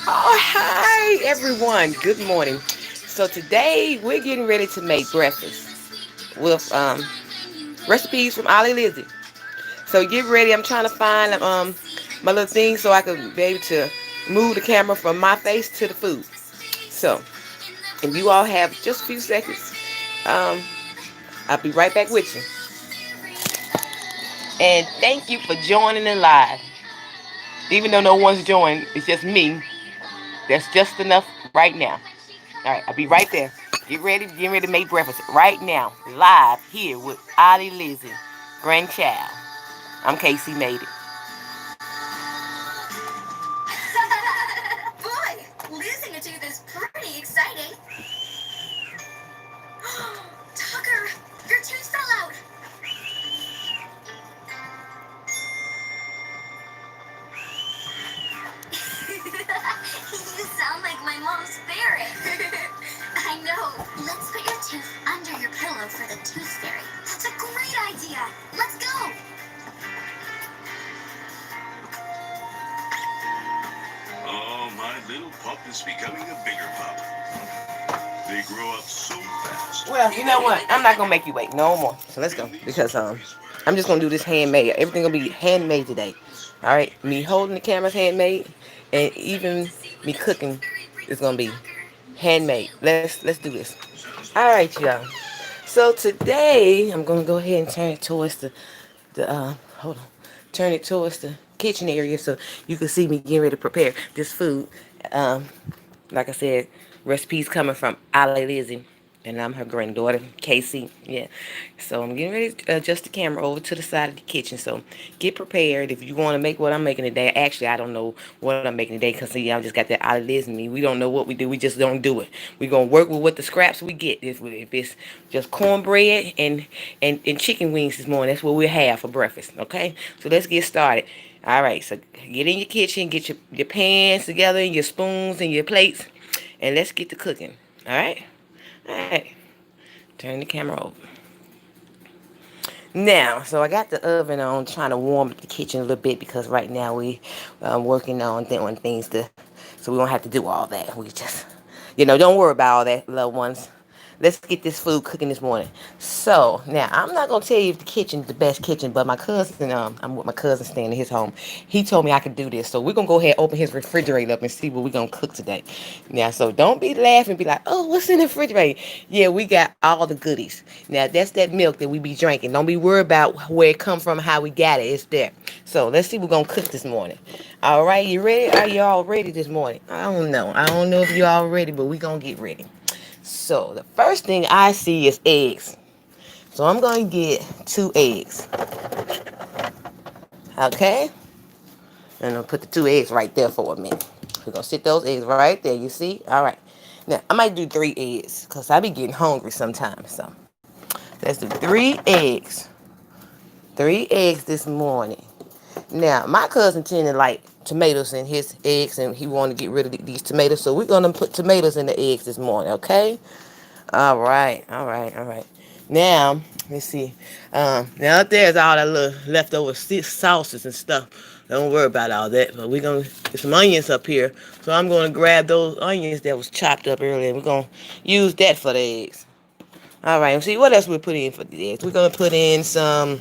Oh, hi everyone. Good morning. So today we're getting ready to make breakfast with recipes from Ollie Lizzie. So get ready. I'm trying to find my little thing so I can be able to move the camera from my face to the food. So if you all have just a few seconds, um, I'll be right back with you. And thank you for joining in live. Even though no one's joined, it's just me. That's just enough right now. All right, I'll be right there. Get ready to make breakfast right now, live here with Ollie Lizzie, grandchild. I'm Casey Made It. Boy, losing a tooth is pretty exciting. Tucker, your tooth fell out. You sound like my mom's ferret. I know. Let's put your tooth under your pillow for the tooth fairy. That's a great idea. Let's go. Oh, my little pup is becoming a bigger pup. They grow up so fast. Well, you know what? I'm not gonna make you wait no more. So let's go because I'm just gonna do this handmade. Everything gonna be handmade today. All right, me holding the camera's handmade, and even me cooking is gonna be handmade. Let's do this. All right, y'all. So today I'm gonna go ahead and turn it towards the hold on, turn it towards the kitchen area so you can see me getting ready to prepare this food. Um, like I said, recipes coming from Ali Lizzie, and I'm her granddaughter, Casey. Yeah. So I'm getting ready to adjust the camera over to the side of the kitchen. So get prepared if you want to make what I'm making today. Actually, I don't know what I'm making today because see, I just got that Ali Lizzie in me. We don't know what we do. We just don't do it. We're gonna work with what the scraps we get. If it's just cornbread and chicken wings this morning, that's what we'll have for breakfast. Okay. So let's get started. All right, so get in your kitchen, get your pans together, and your spoons and your plates, and let's get to cooking. All right? All right. Turn the camera over. Now, so I got the oven on, trying to warm up the kitchen a little bit because right now we working on doing things so we don't have to do all that. We just, don't worry about all that, loved ones. Let's get this food cooking this morning. So now I'm not gonna tell you if the kitchen's the best kitchen, but my cousin, I'm with my cousin staying in his home. He told me I could do this, so we're gonna go ahead and open his refrigerator up and see what we're gonna cook today. Now, so don't be laughing, be like, oh, what's in the refrigerator? Yeah, we got all the goodies. Now that's that milk that we be drinking. Don't be worried about where it come from, how we got it. It's there. So let's see what we're gonna cook this morning. All right, you ready? Are you all ready this morning? I don't know. I don't know if you all ready, but we gonna get ready. So the first thing I see is eggs. So I'm going to get 2 eggs. Okay? And I'll put the 2 eggs right there for a minute. We're going to sit those eggs right there. You see? All right. Now, I might do 3 eggs because I be getting hungry sometimes. So let's do 3 eggs. 3 eggs this morning. Now, my cousin tended to like tomatoes in his eggs, and he wanted to get rid of these tomatoes. So we're going to put tomatoes in the eggs this morning. Okay? All right, all right, all right. Now, let's see. Now there's all that little leftover sauces and stuff. Don't worry about all that. But we're gonna get some onions up here. So I'm gonna grab those onions that was chopped up earlier. We're gonna use that for the eggs. All right. See what else we put in for the eggs. We're gonna put in some.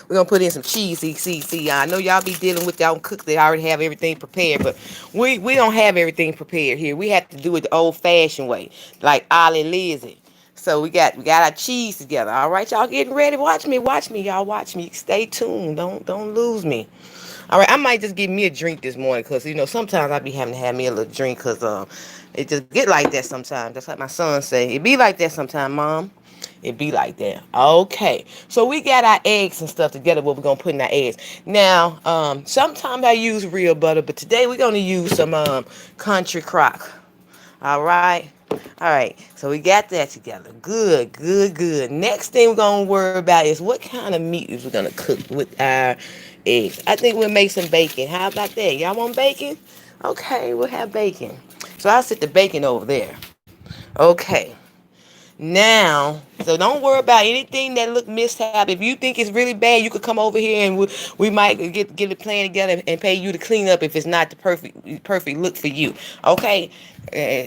We're gonna put in some cheese. See. I know y'all be dealing with y'all cooks. They already have everything prepared, but we don't have everything prepared here. We have to do it the old-fashioned way, like Ollie Lizzie. So we got our cheese together. All right, y'all getting ready? Watch me, y'all. Watch me. Stay tuned. Don't lose me. All right, I might just get me a drink this morning because sometimes I be having to have me a little drink because it just get like that sometimes. That's like my son say. It be like that sometimes, Mom. It be like that. Okay. So we got our eggs and stuff together. What we're gonna put in our eggs. Now, sometimes I use real butter, but today we're gonna use some country crock. All right. All right. So we got that together. Good, good, good. Next thing we're gonna worry about is what kind of meat is we gonna cook with our eggs. I think we'll make some bacon. How about that? Y'all want bacon? Okay, we'll have bacon. So I'll sit the bacon over there. Okay. Now, so don't worry about anything that look mishap. If you think it's really bad, you could come over here and we might get a plan together and pay you to clean up if it's not the perfect look for you. Okay,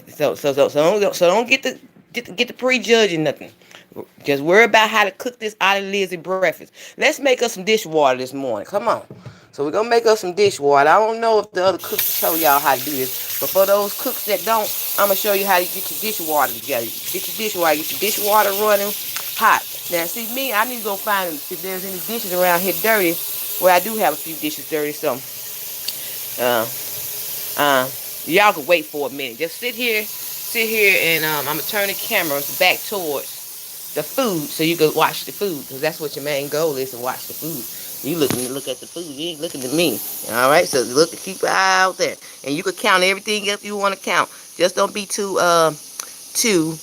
so don't get the prejudging nothing. Just worry about how to cook this Ollie Lizzie breakfast. Let's make us some dishwater this morning. Come on. So we're gonna make us some dishwater. I don't know if the other cooks show y'all how to do this, but for those cooks that don't, I'm gonna show you how to get your dishwater together. Get your dishwater running hot. Now see me, I need to go find if there's any dishes around here dirty. Well, I do have a few dishes dirty, so uh, uh, y'all can wait for a minute. Just sit here, and I'm gonna turn the cameras back towards the food so you can watch the food because that's what your main goal is, to watch the food. You look at the food, you ain't looking at me. All right, so keep your eye out there, and you can count everything up you want to count. Just don't be too too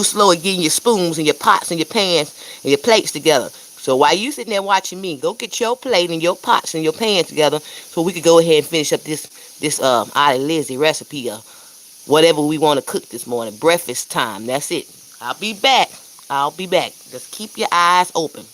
slow at getting your spoons and your pots and your pans and your plates together. So while you sitting there watching me, go get your plate and your pots and your pans together so we could go ahead and finish up this Ollie Lizzie recipe of whatever we want to cook this morning. Breakfast time. That's it. I'll be back. I'll be back. Just keep your eyes open.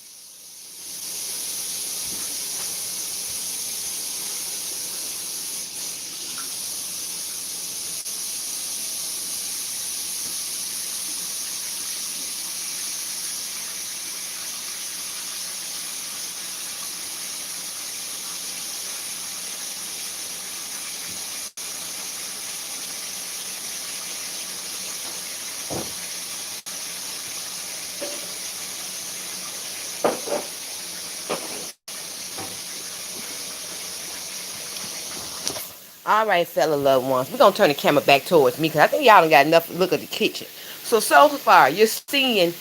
All right, fellow loved ones. We're going to turn the camera back towards me because I think y'all done got enough look at the kitchen. So far, you're seeing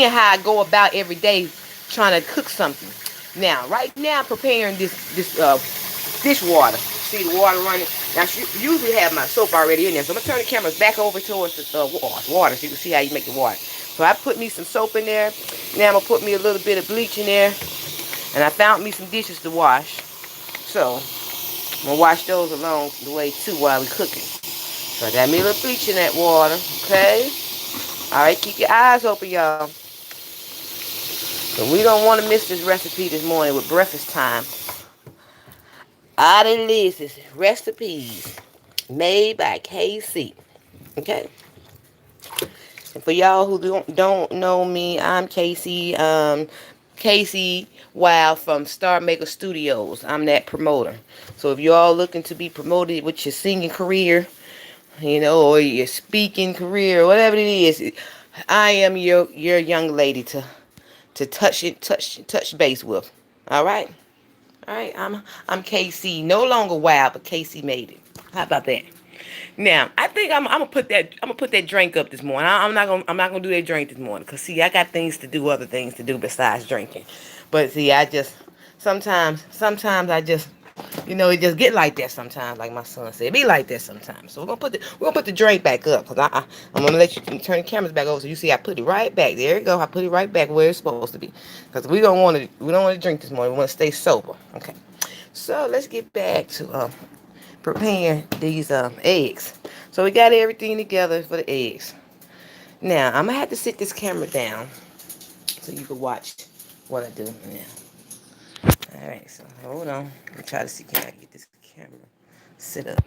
how I go about every day trying to cook something. Now, right now, I'm preparing this dishwater. See the water running? Now, I usually have my soap already in there. So I'm going to turn the cameras back over towards the water so you can see how you make the water. So I put me some soap in there. Now I'm going to put me a little bit of bleach in there. And I found me some dishes to wash. So I'm going to wash those along the way too while we cooking. So I got me a little bleach in that water. Okay? Alright, keep your eyes open, y'all. So we don't want to miss this recipe this morning with breakfast time. Ollie Lizzie's recipes made by KC. Okay? And for y'all who don't know me, I'm Casey. Casey Wild from Star Maker Studios. I'm that promoter. So if y'all looking to be promoted with your singing career, or your speaking career, or whatever it is, I am your young lady to touch base with. All right, all right. I'm KC. No longer Wild, but KC made it. How about that? Now, I think I'm gonna put that drink up this morning. I'm not gonna do that drink this morning, cause see, I got other things to do besides drinking. But see, I just sometimes I just it just get like that sometimes. Like my son said, it be like that sometimes. So we're gonna put the drink back up, cause I'm gonna let you turn the cameras back over so you see I put it right back. There you go. I put it right back where it's supposed to be, cause we don't want to drink this morning. We want to stay sober. Okay. So let's get back to preparing these eggs. So we got everything together for the eggs. Now I'm gonna have to sit this camera down so you can watch what I do now. All right, so hold on. Let me try to see can I get this camera set up.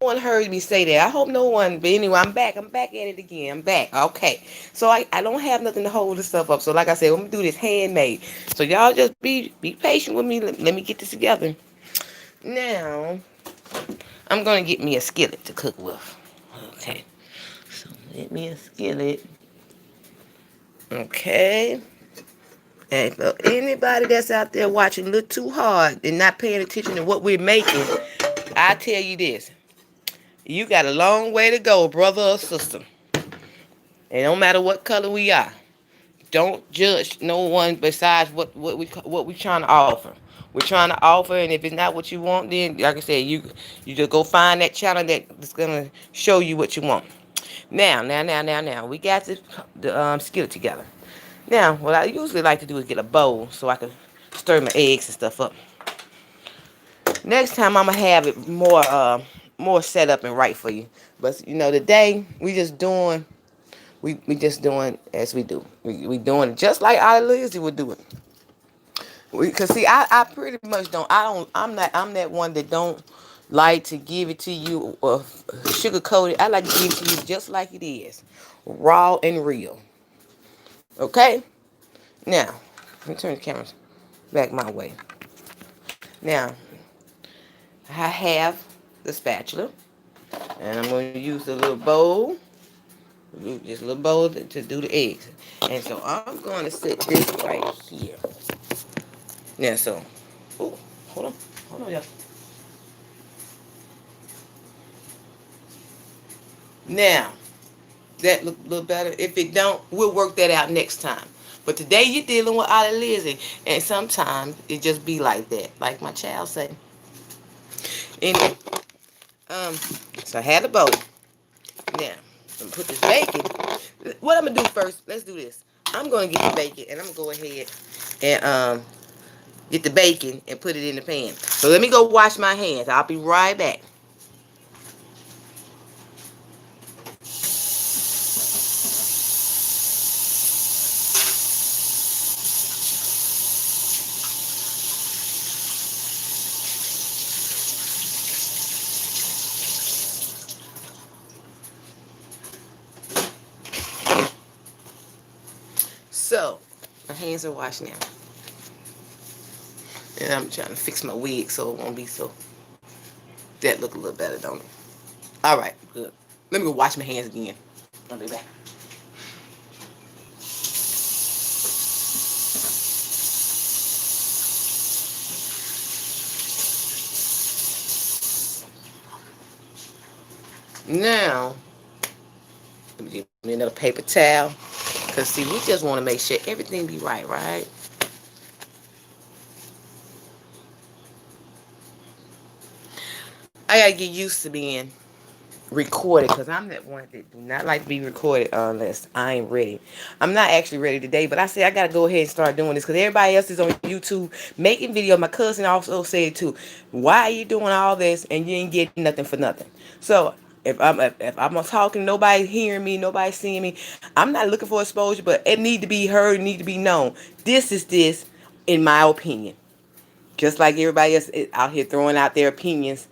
No one heard me say that. I hope no one. But anyway, I'm back. I'm back at it again. I'm back. Okay. So I don't have nothing to hold this stuff up. So like I said, I'm gonna do this handmade. So y'all just be patient with me. Let me get this together. Now I'm gonna get me a skillet to cook with. Okay. So get me a skillet. Okay. And for anybody that's out there watching a little too hard and not paying attention to what we're making, I tell you this. You got a long way to go, brother or sister. It don't matter what color we are. Don't judge no one besides what we trying to offer. We're trying to offer, and if it's not what you want, then like I said, you just go find that channel that's gonna show you what you want. Now, we got the skillet together. Now, what I usually like to do is get a bowl so I can stir my eggs and stuff up. Next time I'm gonna have it more set up and right for you. But you know, today we just doing as we do. We doing it just like our Lizzie would do it. Cause see, I pretty much I'm that one that don't like to give it to you sugar coated. I like to give it to you just like it is, raw and real. Okay. Now, let me turn the camera back my way. Now, I have the spatula, and I'm going to use a little bowl, just a little bowl to do the eggs. And so I'm going to set this right here. Now, so, oh, hold on, y'all. Now, that look a little better. If it don't, we'll work that out next time. But today you're dealing with Ollie Lizzie, and sometimes it just be like that, like my child say. Anyway, um, so I had the bowl. Now, I'm gonna put this bacon. What I'm gonna do first? Let's do this. I'm gonna get the bacon, and I'm gonna go ahead and get the bacon and put it in the pan. So let me go wash my hands. I'll be right back. So my hands are washed now, and I'm trying to fix my wig so it won't be so. That look a little better, don't it? All right, good. Let me go wash my hands again. I'll be back. Now, let me get me another paper towel. Cause see, we just want to make sure everything be right, right? I gotta get used to being recorded because I'm that one that do not like to be recorded unless I ain't ready. I'm not actually ready today, but I said I gotta go ahead and start doing this because everybody else is on YouTube making videos. My cousin also said too, why are you doing all this and you ain't getting nothing for nothing? So if I'm talking, nobody hearing me, nobody seeing me, I'm not looking for exposure, but it need to be heard, need to be known. This is this, in my opinion. Just like everybody else out here throwing out their opinions,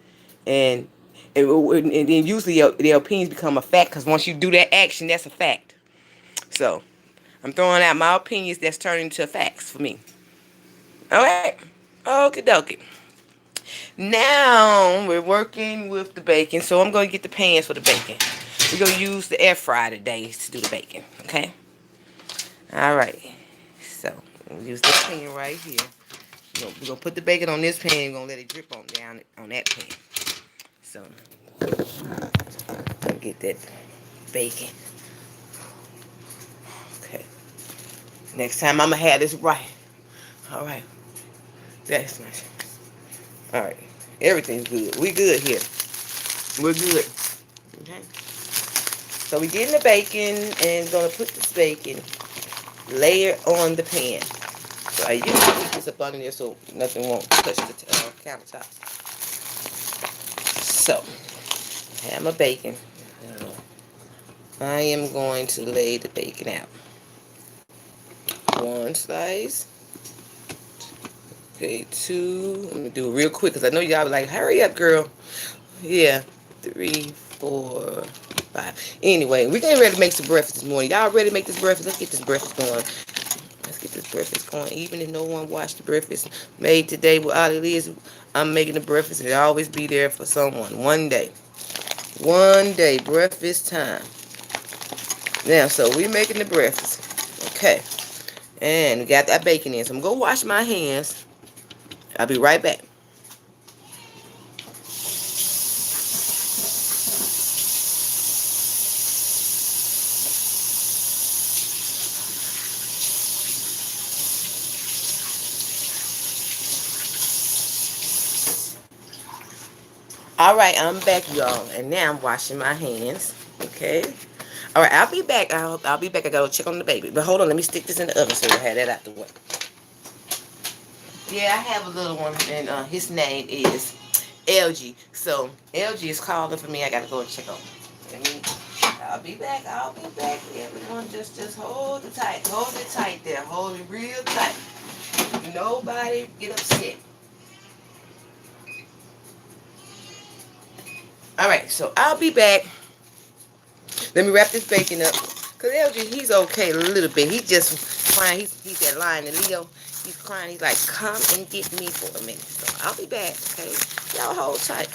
and and then usually their opinions become a fact because once you do that action, that's a fact. So I'm throwing out my opinions that's turning into facts for me. All right, okie dokie. Now we're working with the bacon, so I'm going to get the pans for the bacon. We're going to use the air fryer today to do the bacon. Okay. All right. So we'll use this pan right here. We're gonna put the bacon on this pan. We're gonna let it drip on down on that pan. So, gonna get that bacon. Okay. Next time I'm gonna have this right. All right. That's nice. All right. Everything's good. We good here. We're good. Okay. So we getting the bacon and gonna put this bacon layer on the pan. So I usually put this up under there so nothing won't touch the countertop. So I have my bacon. I am going to lay the bacon out. One slice. Okay, two. Let me do it real quick because I know y'all be like, hurry up, girl. Yeah, 3, 4, 5. Anyway, we're getting ready to make some breakfast this morning. Y'all ready to make this breakfast? Let's get this breakfast going. Let's get this breakfast going. Even if no one watched the breakfast made today with Ollie Liz, I'm making the breakfast and it'll always be there for someone. One day. One day, breakfast time. Now, so we're making the breakfast. Okay. And we got that bacon in. So I'm going to go wash my hands. I'll be right back. Alright, I'm back, y'all. And now I'm washing my hands. Okay. All right, I'll be back. I'll be back. I gotta check on the baby. But hold on, let me stick this in the oven so we'll have that out the way. Yeah, I have a little one, and his name is Elgie. So Elgie is calling for me. I gotta go and check on him. Let me. I'll be back. I'll be back. Everyone, just hold it tight. Hold it tight there. Hold it real tight. Nobody get upset. All right, so I'll be back. Let me wrap this bacon up. Cause LG, he's okay a little bit. He just crying. He's that lion and Leo. He's crying. He's like, come and get me for a minute. So I'll be back. Okay, y'all hold tight.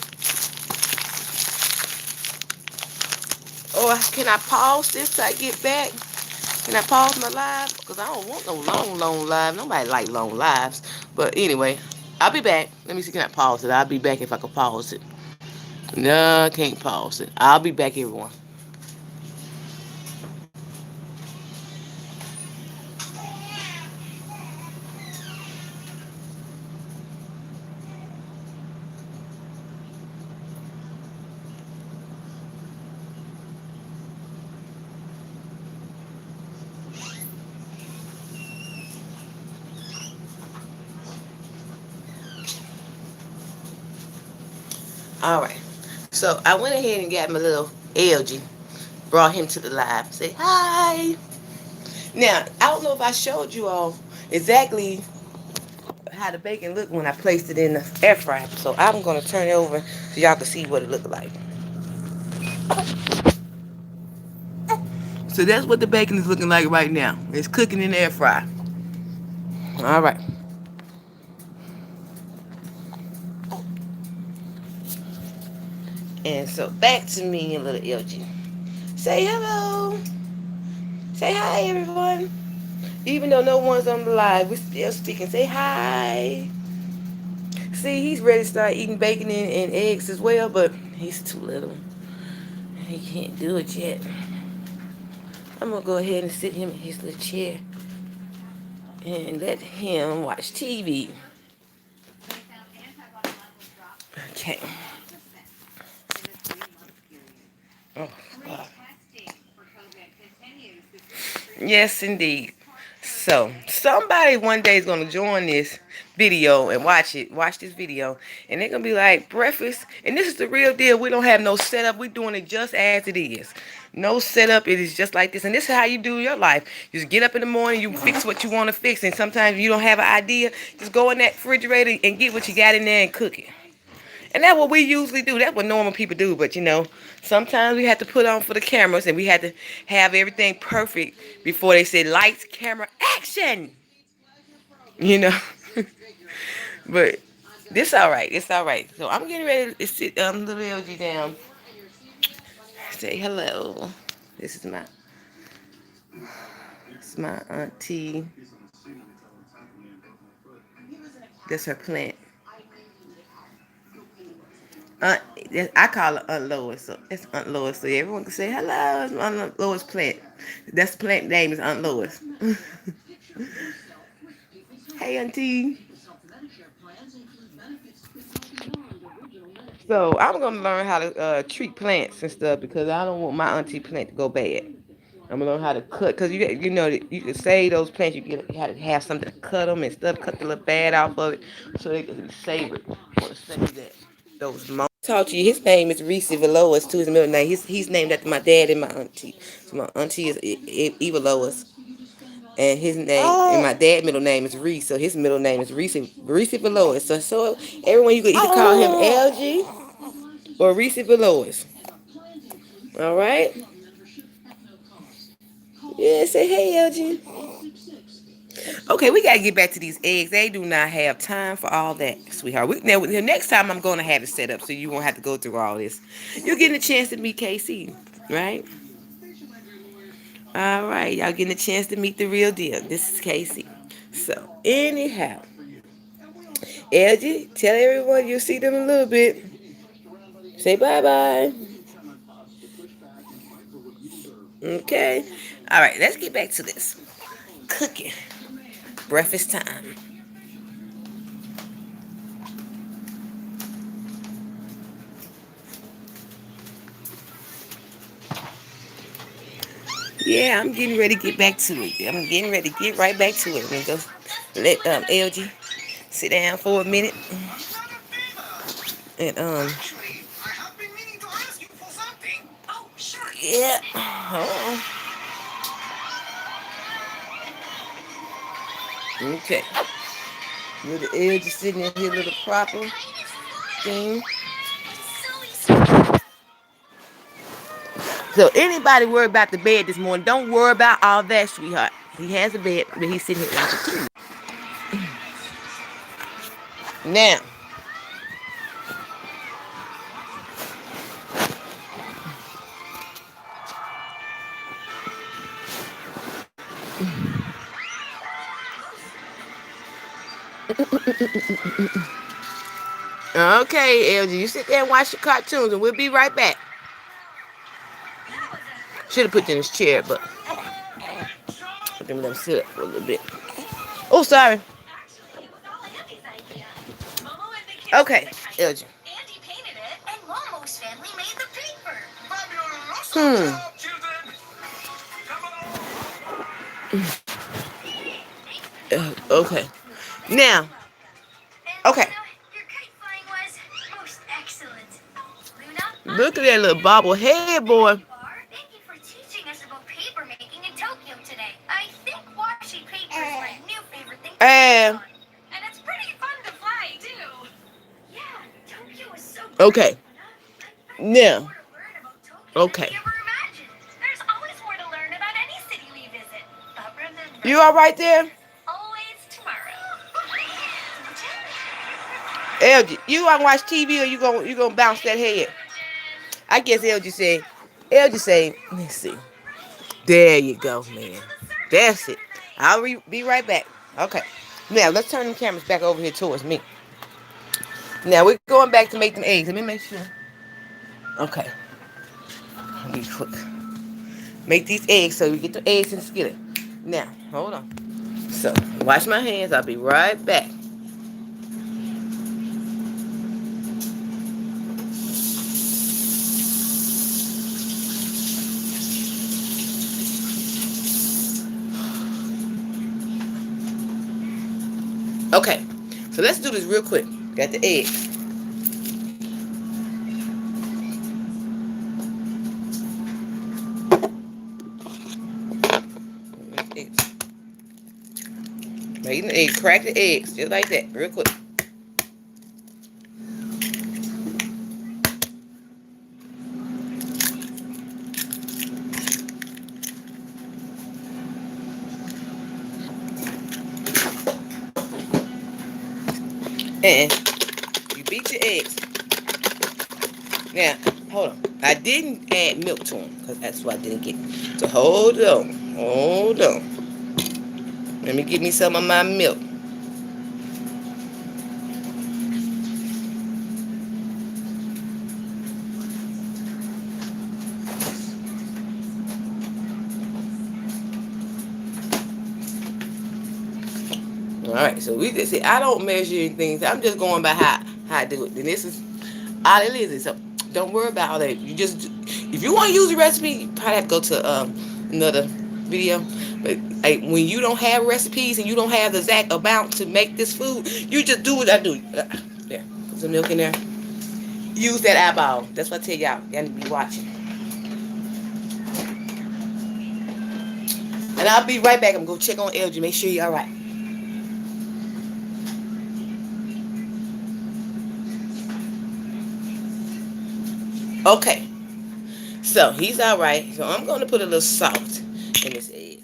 Or can I pause this till I get back? Can I pause my live? Because I don't want no long live. Nobody like long lives. But anyway, I'll be back. Let me see. Can I pause it? I'll be back if I can pause it. No, I can't pause it. I'll be back, everyone. All right. So I went ahead and got my little LG. Brought him to the live. Say hi. Now, I don't know if I showed you all exactly how the bacon looked when I placed it in the air fryer. So I'm going to turn it over so y'all can see what it looked like. So that's what the bacon is looking like right now. It's cooking in the air fryer. All right. And so back to me and little LG. Say hello. Say hi, everyone. Even though no one's on the live, we're still speaking. Say hi. See, he's ready to start eating bacon and eggs as well, but he's too little. He can't do it yet. I'm going to go ahead and sit him in his little chair and let him watch TV. Okay. Oh, God. Yes, indeed. So, somebody one day is going to join this video and watch this video, and they're going to be like, breakfast, and this is the real deal. We don't have no setup. We're doing it just as it is. No setup. It is just like this, and this is how you do your life. You just get up in the morning, you fix what you want to fix, and sometimes you don't have an idea, just go in that refrigerator and get what you got in there and cook it. And that's what we usually do. That's what normal people do. But, sometimes we have to put on for the cameras and we had to have everything perfect before they said lights, camera, action. You know. But this all right. It's all right. So I'm getting ready to sit little LG down. Say hello. This is my auntie. That's her plant. Aunt, I call her Aunt Lois. So it's Aunt Lois. So everyone can say hello. It's Aunt Lois plant. That's the plant name is Aunt Lois. Hey, Auntie. So I'm gonna learn how to treat plants and stuff because I don't want my auntie plant to go bad. I'm gonna learn how to cut because you can save those plants. You get how to have something to cut them and stuff. Cut the little bad off of it so they can save it. I want to save that. Those talk to you. His name is Ree'cevalois too. His middle name. He's named after my dad and my auntie. So my auntie is Evelois. And his name and my dad's middle name is Reese, so his middle name is Ree'cevalois. So everyone you could either call him Elgie or Ree'cevalois. All right. Yeah, say hey, Elgie. Okay, we gotta get back to these eggs. They do not have time for all that, sweetheart. Now, the next time I'm gonna have it set up so you won't have to go through all this. You're getting a chance to meet Casey, right? All right, y'all getting a chance to meet the real deal. This is Casey. So anyhow, LG, tell everyone you'll see them in a little bit. Say bye bye. Okay. All right, let's get back to this. Cooking. Breakfast time. Yeah, I'm getting ready to get back to it. I'm getting ready to get right back to it. I'm gonna go let Elgie sit down for a minute and Actually, I have been meaning to ask you for something. Oh, sure. yeah. Hold on. Okay. Little Elgie sitting in here, little proper thing. So anybody worry about the bed this morning, don't worry about all that, sweetheart. He has a bed, but he's sitting here watching TV. Now, okay, LG, you sit there and watch your cartoons, and we'll be right back. Should have put you in his chair, but let him sit up for a little bit. Oh, sorry. Actually, it was all Andy's idea. Momo and the kids Okay, made the LG. cartoon. Andy painted it, and Momo's family made the paper. Fabulous Hmm. job, children. Come Okay. Now, And okay. your kite flying was most excellent. Luna, Look at that little bobblehead boy. thank you for teaching us about paper making in Tokyo today. I think washi paper is my new favorite thing to focus And on. And it's pretty fun to fly, too. Yeah, Tokyo is so great. okay. Luna. I bet there's Now, more to learn about Tokyo than okay. we ever imagined. There's always more to learn about any city we visit. But remember, You all right there? there's always tomorrow. LG, you want to watch TV or you gonna bounce that head? I guess LG say, let's see. There you go, man. That's it. I'll be right back. Okay. Now, let's turn the cameras back over here towards me. Now, we're going back to make them eggs. Let me make sure. Okay. Let me quick. Make these eggs so we get the eggs in the skillet. Now, hold on. So, wash my hands. I'll be right back. Okay. So, let's do this real quick. Got the eggs. Eggs. Making the eggs. Crack the eggs. Just like that. Real quick. And you beat your eggs. Now, hold on. I didn't add milk to them because that's what I didn't get. So hold on. Hold on. Let me give me some of my milk. All right. So we just say I don't measure anything. I'm just going by how I do it. And this is all it is. So don't worry about all that. You just if you want to use a recipe, you probably have to go to another video. But like, when you don't have recipes and you don't have the exact amount to make this food, you just do what I do. There, put some milk in there. Use that eyeball. That's what I tell y'all. Y'all need to be watching. And I'll be right back. I'm going to check on Elgie. Make sure you're all right. Okay. So he's all right. So I'm going to put a little salt in this egg.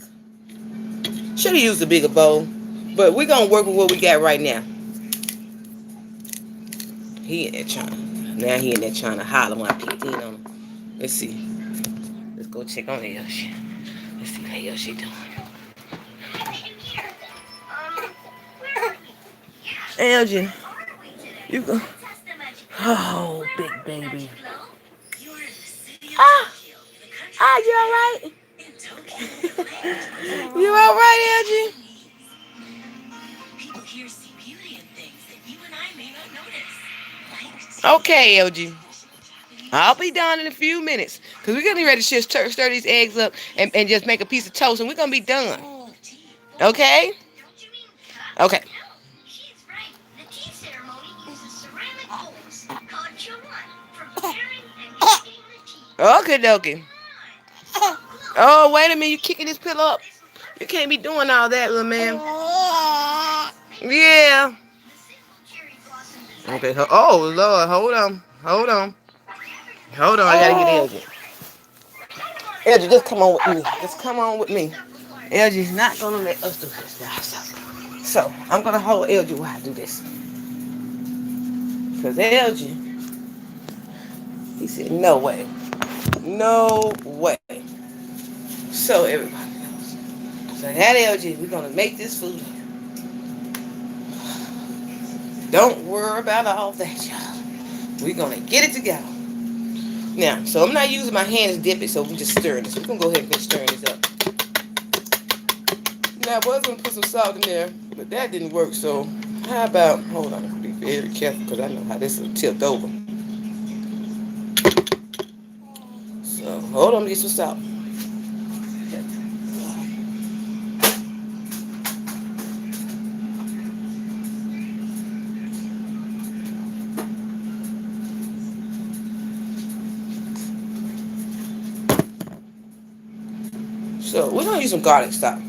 Should have used a bigger bowl. But we're going to work with what we got right now. He in there trying. Now he in there trying to holler when I picked in on him. Let's see. Let's go check on Elgie. Let's see how Elgie doing. Elgie, you go. Oh, big baby. Ah, you all right? You all right, Elgie? People here see beauty in things that you and I may not notice. Okay, Elgie. I'll be done in a few minutes. Because we're going to be ready to just stir these eggs up and just make a piece of toast. And we're going to be done. Okay? Don't you mean cups? Okay. No, she's right. The tea ceremony uses ceramic bowls called chawan for preparing and cooking the tea. Okay, dokie. Come on, close. Oh, wait a minute. You kicking this pillow up. You can't be doing all that, little man. Yeah. The simple cherry blossom design. Okay. Oh, Lord. Hold on. Hold on. Hold on. I got to get Elgie. Elgie, just come on with me. Just come on with me. Elgie's not going to let us do this now. So I'm going to hold Elgie while I do this. Because Elgie, he said, no way. No way. So everybody knows. So that Elgie, we're going to make this food. Don't worry about all that, y'all. We're going to get it together. Now, so I'm not using my hands to dip it, so we're just stirring this. We're going to go ahead and finish stirring this up. Now, I was going to put some salt in there, but that didn't work, so how about, hold on, be very careful, because I know how this will tilt over. So, hold on, get some salt. So, we're going to use some garlic stock.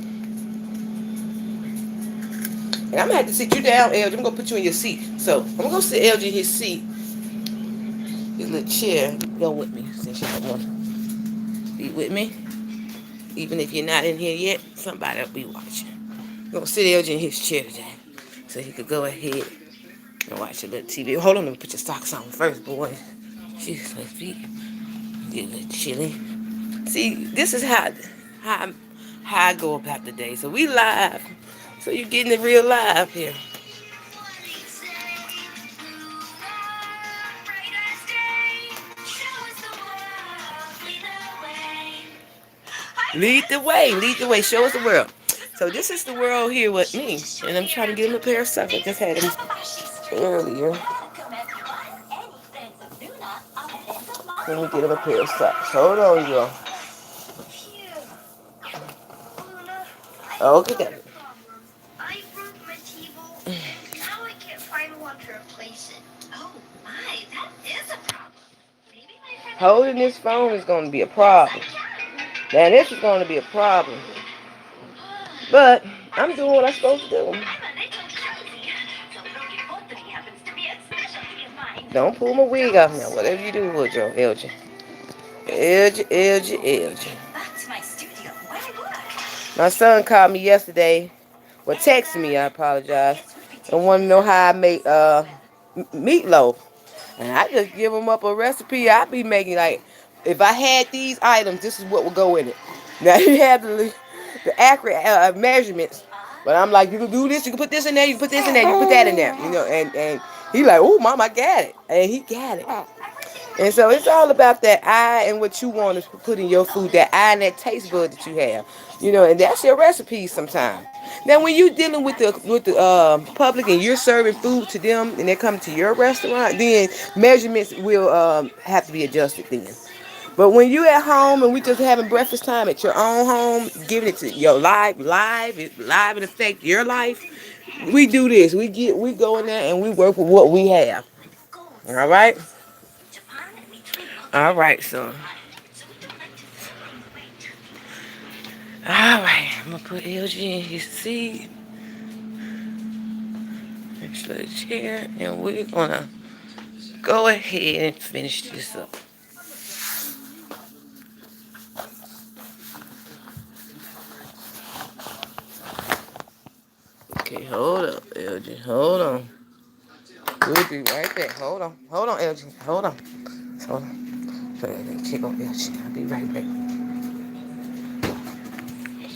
And I'm going to have to sit you down, LG. I'm going to put you in your seat. So, I'm going to go sit LG in his seat. His little chair. Go with me, since you don't want to be with me. Even if you're not in here yet, somebody will be watching. I'm going to sit LG in his chair today. So he could go ahead and watch a little TV. Hold on, let me put your socks on first, boy. Jeez, my feet get a little chilly. See, this is how I go about the day. So we live. So you're getting it real live here. Lead the way. Lead the way. Show us the world. So this is the world here with me. And I'm trying to get him a pair of socks. I just had him earlier. Let me get him a pair of socks. Hold on, y'all. Okay, got it. I broke my TV. Now I can't find one to replace it. Oh my, that is a problem. Maybe my friend Holding this phone is going to be a problem. Now this is going to be a problem. But I'm doing what I'm supposed to do. I'm a little crazy. So broken pottery happens to be a specialty of mine. Don't pull my wig off now. Whatever you do with your Elgie. Elgie. That's my studio. Where I work. My son called me yesterday. Well, texted me, I apologize. And wanted to know how I make meatloaf. And I just give him up a recipe I be making. Like, if I had these items, this is what would go in it. Now, you have the accurate measurements. But I'm like, you can do this, you can put this in there, you can put this in there, you can put that in there. You know, and he like, oh, mom, I got it. And he got it. And so it's all about that eye and what you want to put in your food, that eye and that taste bud that you have. You know, and that's your recipe sometimes. Now, when you're dealing with the public and you're serving food to them and they're coming to your restaurant, then measurements will have to be adjusted then. But when you at home and we just having breakfast time at your own home, giving it to your live and affect your life, we do this. We go in there and we work with what we have. All right. All right, so. All right, I'm gonna put LG in his seat. Next to the chair, and we're gonna go ahead and finish this up. Okay, hold up, LG. Hold on. We'll be right back. Hold on, LG. Hold on. Hold on. Check on LG. I'll be right back.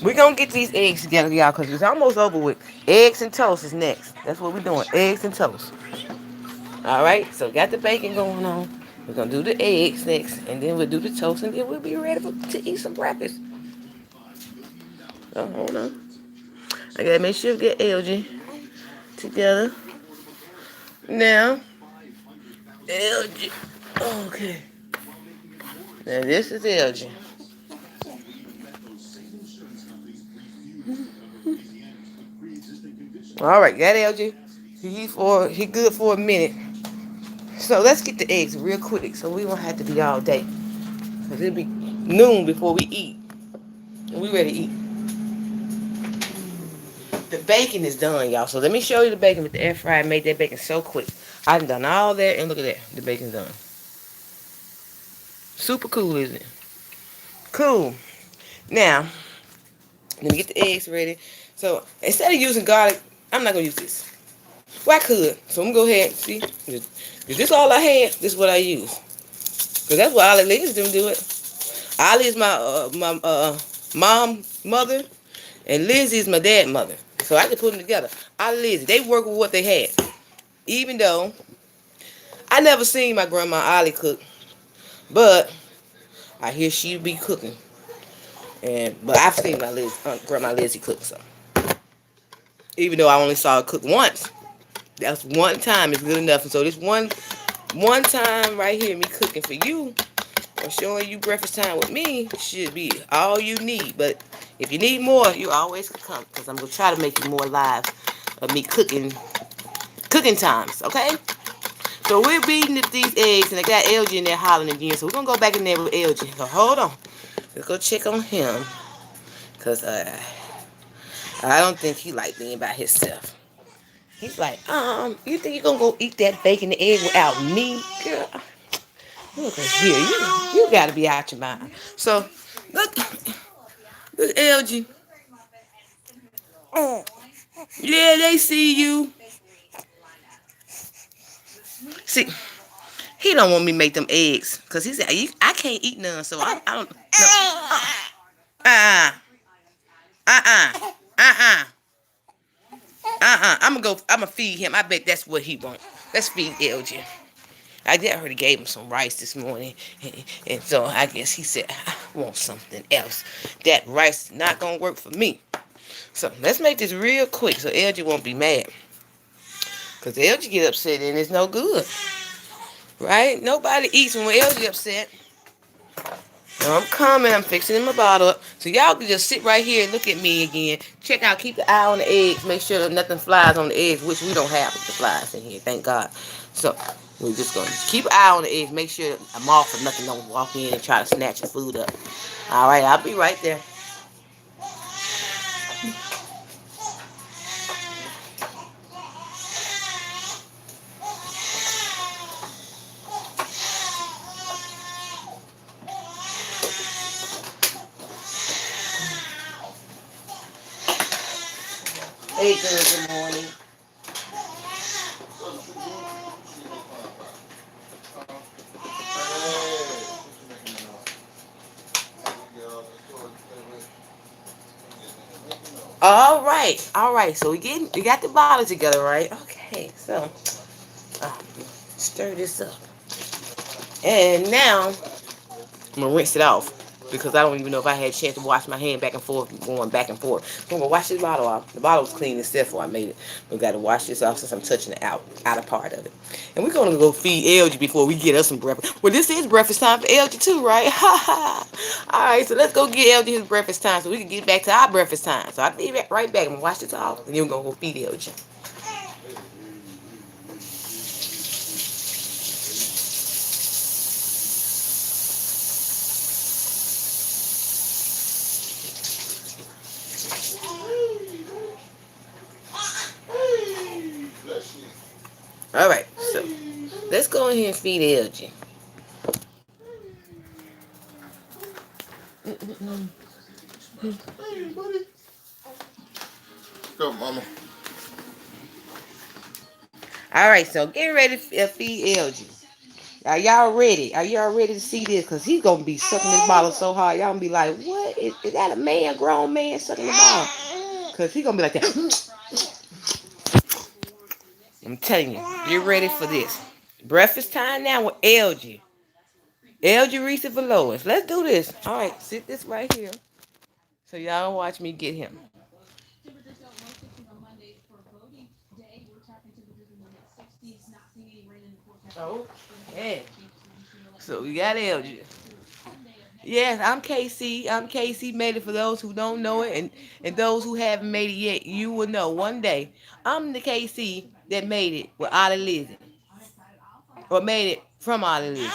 We're gonna get these eggs together, y'all, because it's almost over with. Eggs and toast is next. That's what we're doing. Eggs and toast. Alright, so got the bacon going on. We're gonna do the eggs next, and then we'll do the toast, and then we'll be ready to eat some breakfast. So hold on. I gotta make sure we get LG together. Now, LG. Okay. Now this is Elgie. All right, got Elgie. He good for a minute. So let's get the eggs real quick, so we won't have to be all day. Cause it'll be noon before we eat, and we ready to eat. The bacon is done, y'all. So let me show you the bacon with the air fryer. Made that bacon so quick. I done all that, and look at that. The bacon's done. Super cool, isn't it? Cool. Now, let me get the eggs ready. So instead of using garlic, I'm not gonna use this. Well, I could. So I'm gonna go ahead and see. Is this all I had? This is what I use. Cause that's what Ollie Lizzie them do it. Ollie is my mom mother, and Lizzie is my dad mother. So I can put them together. Ollie Lizzie, they work with what they had. Even though I never seen my grandma Ollie cook, but I hear she be cooking. But I've seen my grandma Lizzie cook. So even though I only saw her cook once, that's one time is good enough. And so this one time right here, me cooking for you or showing you breakfast time with me should be all you need. But if you need more, you always can come, because I'm gonna try to make you more live of me cooking times. Okay. So we're beating up these eggs, and I got Elgie in there hollering again. So we're gonna go back in there with Elgie. So hold on. Let's go check on him, cause I don't think he like being by himself. He's like, you think you're gonna go eat that bacon and egg without me, girl? Look at here, you gotta be out your mind. So look, LG. Yeah, they see you. See, he don't want me to make them eggs, cause he said I can't eat none, so I don't. No. Uh uh uh I'm gonna feed him. I bet that's what he want. Let's feed LG. I did already gave him some rice this morning, and so I guess he said I want something else. That rice is not gonna work for me. So let's make this real quick so LG won't be mad. Cause LG get upset and it's no good, right? Nobody eats when LG upset. Now I'm coming. I'm fixing him a bottle up. So y'all can just sit right here and look at me again. Check out. Keep the eye on the eggs. Make sure that nothing flies on the eggs, which we don't have the flies in here. Thank God. So we're just going to keep an eye on the eggs. Make sure I'm off and nothing don't walk in and try to snatch the food up. All right. I'll be right there. Hey, good morning. All right. All right. So we got the bottle together, right? Okay. So uh, stir this up. And now I'm gonna rinse it off because I don't even know if I had a chance to wash my hand back and forth, going back and forth. So I'm gonna wash this bottle off. The bottle was clean itself before I made it. We gotta wash this off since I'm touching the outer part of it. And we're gonna go feed Elgie before we get us some breakfast. Well, this is breakfast time for Elgie too, right? All right, so let's go get Elgie his breakfast time so we can get back to our breakfast time. So I'll be right back. I'm gonna wash this off, and then we're gonna go feed Elgie. All right, so let's go in here and feed Elgie. Hey, buddy. Go, mama. All right, so get ready to feed Elgie. Are y'all ready? Are y'all ready to see this? Because he's going to be sucking this bottle so hard. Y'all going to be like, what? Is that a man, grown man sucking the bottle? Because he's going to be like that. I'm telling you, get ready for this. Breakfast time now with Elgie. Elgie Ree'cevalois. Let's do this. All right, sit this right here. So y'all watch me get him. Okay. So we got Elgie. Yes, I'm Casey. I'm Casey. Made it for those who don't know it, and those who haven't made it yet. You will know one day. I'm the Casey that made it with Ollie Lizzie, or made it from Ollie Lizzie.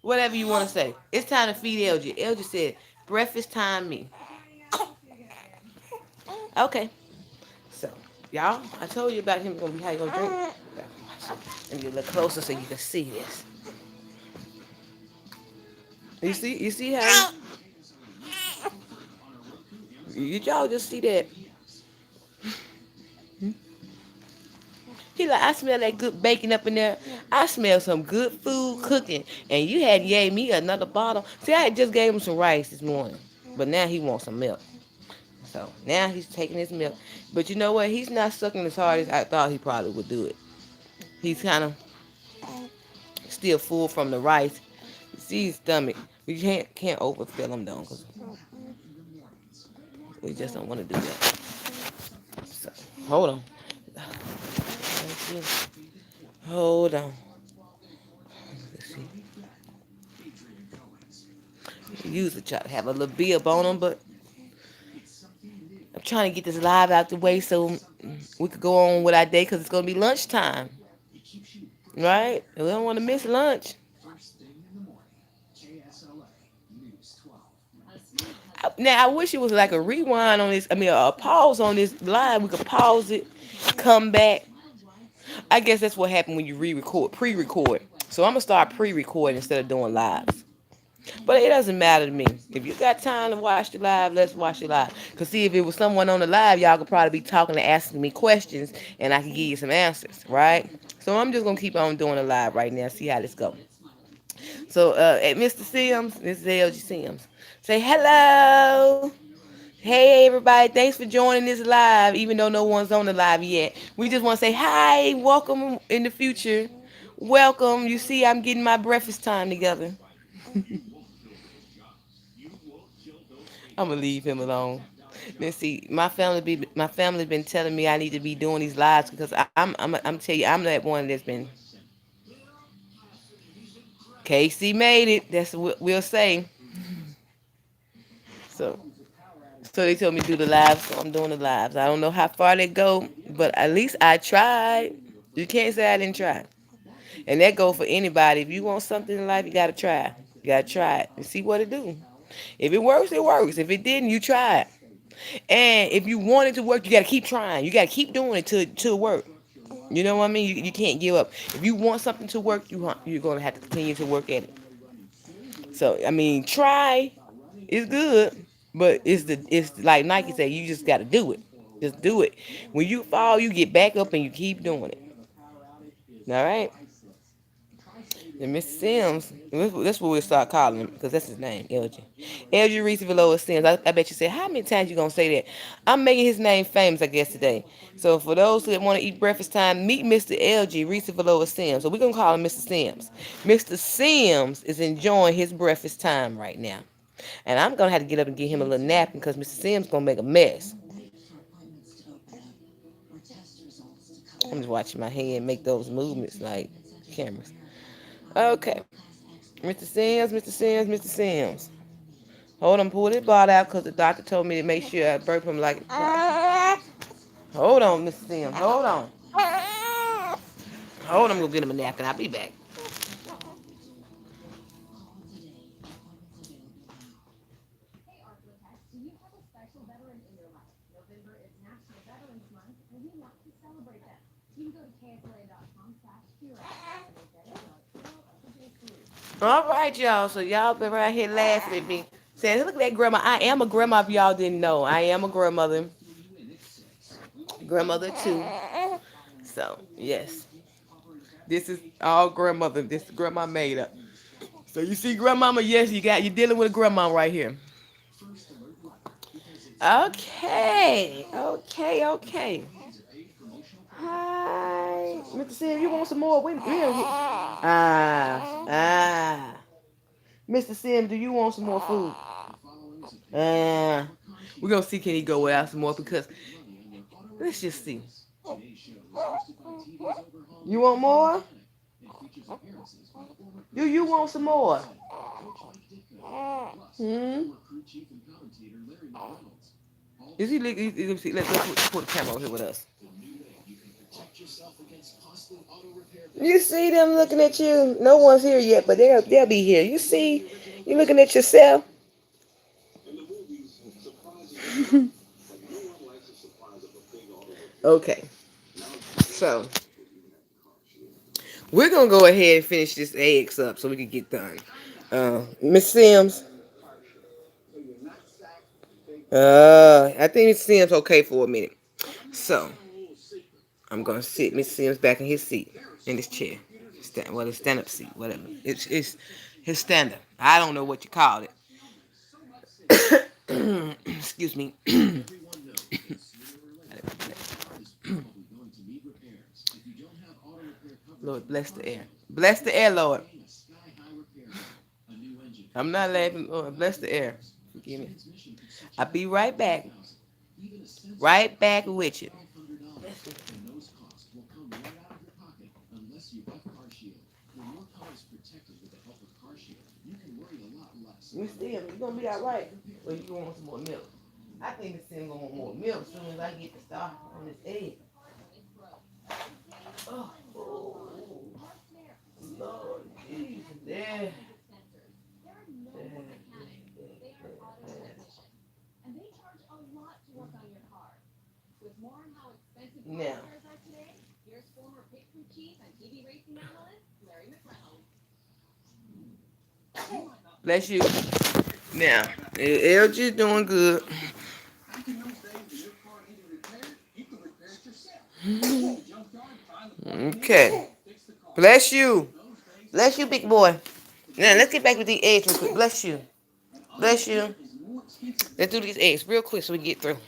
Whatever you want to say. It's time to feed Elgie. Elgie said, "Breakfast time, me." Okay. So, y'all, I told you about him gonna be how you gonna drink. Let me get a little closer so you can see this. You see how? Y'all just see that? He like, I smell that good bacon up in there. I smell some good food cooking. And you had gave me another bottle. See, I had just gave him some rice this morning. But now he wants some milk. So now he's taking his milk. But you know what? He's not sucking as hard as I thought he probably would do it. He's kind of still full from the rice. You see his stomach. We can't overfill him though, because we just don't want to do that. So hold on. Hold on. Let's see. Usually try to have a little bib on them, but I'm trying to get this live out the way so we could go on with our day because it's going to be lunchtime. Right? And we don't want to miss lunch. Now, I wish it was like a rewind on this. I mean, a pause on this live. We could pause it, come back. I guess that's what happened when you re-record, pre-record. So I'm going to start pre-recording instead of doing lives. But it doesn't matter to me. If you got time to watch the live, let's watch the live. Because see, if it was someone on the live, y'all could probably be talking and asking me questions, and I could give you some answers, right? So I'm just going to keep on doing the live right now, see how this goes. So, at Mr. Sims, this is LG Sims. Say hello. Hey everybody, thanks for joining this live, even though no one's on the live yet. We just want to say hi, welcome in the future. Welcome. You see, I'm getting my breakfast time together. I'm gonna leave him alone. Let's see. My family been telling me I need to be doing these lives because I'm tell you I'm that one that's been. Casey made it. That's what we'll say. So they told me to do the lives, so I'm doing the lives. I don't know how far they go, but at least I tried. You can't say I didn't try. And that go for anybody. If you want something in life, you gotta try. You gotta try it and see what it do. If it works, it works. If it didn't, you try it. And if you want it to work, you gotta keep trying. You gotta keep doing it till it work. You know what I mean? You can't give up. If you want something to work, you're gonna have to continue to work at it. So I mean, try is good, but it's like Nike said, you just gotta do it. Just do it. When you fall, you get back up and you keep doing it. All right. And Mr. Sims, that's what we'll start calling him because that's his name, Elgie. Elgie Ree'cevalois Sims. I bet you said, how many times you gonna say that? I'm making his name famous, I guess, today. So for those that want to eat breakfast time, meet Mr. Elgie Ree'cevalois Sims. So we're gonna call him Mr. Sims. Mr. Sims is enjoying his breakfast time right now. And I'm gonna have to get up and get him a little nap because Mr. Sims gonna make a mess. I'm just watching my hand make those movements like cameras. Okay. Mr. Sims, Mr. Sims, Mr. Sims. Hold on, pull this bottle out because the doctor told me to make sure I burp him like. Hold on, Mr. Sims. Hold on. Hold on, I'm gonna get him a napkin. I'll be back. All right, y'all. So y'all been right here laughing at me. Saying, look at that grandma. I am a grandma if y'all didn't know. I am a grandmother. Grandmother too. So, yes. This is all grandmother. This grandma made up. So you see grandmama, yes, you're dealing with a grandma right here. Okay. Okay, okay. Hi. Mr. Sim, you want some more? We don't get. Ah. Mr. Sim, do you want some more food? Ah. We're gonna see can he go without some more because let's just see. You want more? Do you want some more? Hmm. Is he? Let's put the camera over here with us. You see them looking at you. No one's here yet, but they'll be here. You see, you looking at yourself. Okay, so we're gonna go ahead and finish this eggs up so we can get done. Miss Sims. I think Miss Sims okay for a minute. So I'm gonna sit Miss Sims back in his seat in this chair. His stand up seat, whatever. It's his stand up. I don't know what you call it. Excuse me. Lord, bless the air. Bless the air, Lord. I'm not laughing, Lord. Bless the air. Forgive me. I'll be right back. Right back with you. Miss Tim, you gonna be alright. Or you gonna want some more milk? I think Miss Tim gonna want more milk as soon as I get the start on this egg. Oh, oh, Lord Jesus. There. Now, bless you. Now, Elgie's doing good. Okay. Bless you. Bless you, big boy. Now, let's get back with the eggs real quick. Bless you. Bless you. Let's do these eggs real quick so we can get through.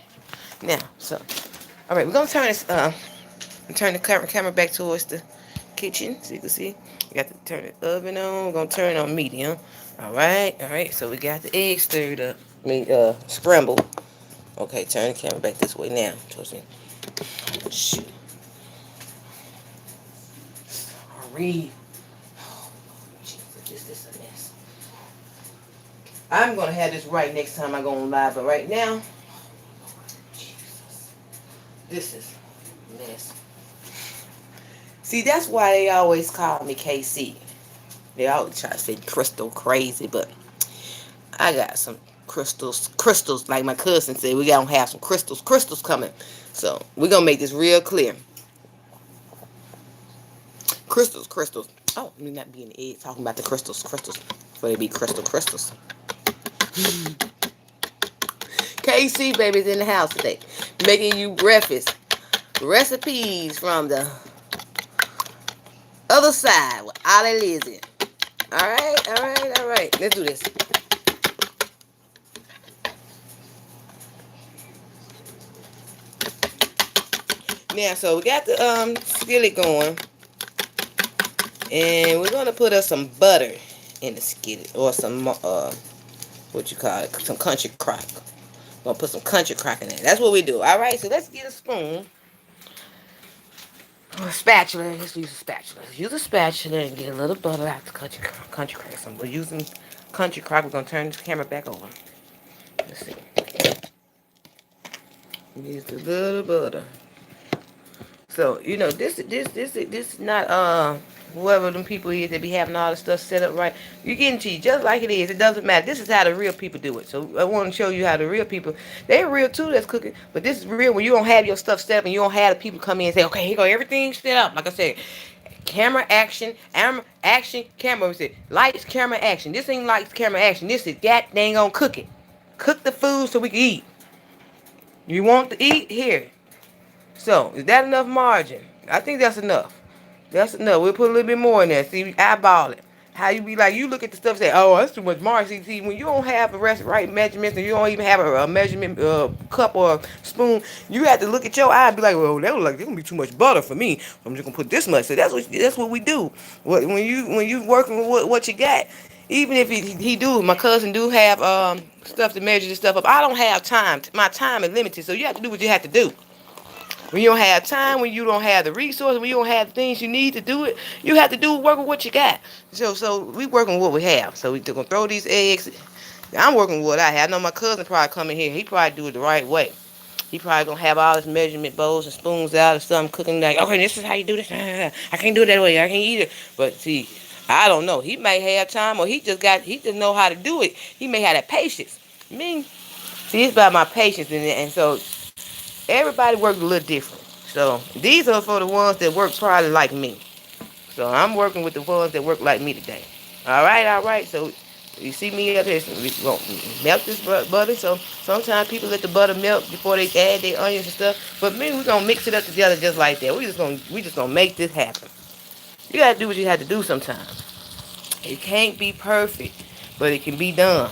Now, so, all right, we're going to turn the camera back towards the kitchen so you can see. We got to turn the oven on. We're going to turn it on medium. All right. So we got the eggs stirred up. Scrambled. Okay, turn the camera back this way now. Towards me. Shoot. Read. Oh, Jesus, this is a mess. I'm going to have this right next time I go on live, but right now, Jesus, this is a mess. See, that's why they always call me KC. They always try to say crystal crazy, but I got some crystals, like my cousin said, we gotta have some crystals coming. So we're gonna make this real clear. Crystals. Oh, let me not be in the egg talking about the crystals. Before they be crystals. KC baby's in the house today, making you breakfast recipes from the other side with Ollie, Lizzie. All right. Let's do this. Now, so we got the skillet going, and we're gonna put us some butter in the skillet, or some what you call it, some country crock. We're gonna put some country crock in there. That's what we do. All right. So let's get a spoon or a spatula. Let's use a spatula. Use a spatula and get a little butter out the country crock. So we're using country crock. We're gonna turn this camera back over. Let's see. Use a little butter. So this is not whoever them people is that be having all the stuff set up right. You getting cheese just like it is. It doesn't matter. This is how the real people do it. So I want to show you how the real people. They're real too that's cooking, but this is real when you don't have your stuff set up and you don't have the people come in and say, okay, here go everything set up. Like I said, camera action, camera. We said lights, camera, action. This ain't lights, camera, action. This is that dang on cooking. Cook the food so we can eat. You want to eat here. So, is that enough margin? I think that's enough. That's enough. We'll put a little bit more in there. See, eyeball it. How you be like, you look at the stuff and say, oh, that's too much margin. See, when you don't have the right measurements and you don't even have a measurement cup or a spoon, you have to look at your eye and be like, well, that was like, there's going to be too much butter for me. I'm just going to put this much. So that's what we do. When you working with what you got, even if my cousin do have stuff to measure this stuff up, I don't have time. My time is limited, so you have to do what you have to do. When you don't have time, when you don't have the resources, when you don't have the things you need to do it, you have to do work with what you got. So we working with what we have. So we gonna throw these eggs. I'm working with what I have. I know my cousin probably coming here. He probably do it the right way. He probably gonna have all his measurement bowls and spoons out and something cooking like, okay, this is how you do this. I can't do it that way. I can't eat it. But see, I don't know. He may have time, or he just know how to do it. He may have that patience. Me, see, it's about my patience, and so everybody works a little different. So these are for the ones that work probably like me. So I'm working with the ones that work like me today. All right, all right. So you see me up here. So we gonna melt this butter. So sometimes people let the butter melt before they add their onions and stuff. But me, we gonna mix it up together just like that. We just gonna make this happen. You gotta do what you have to do sometimes. It can't be perfect, but it can be done.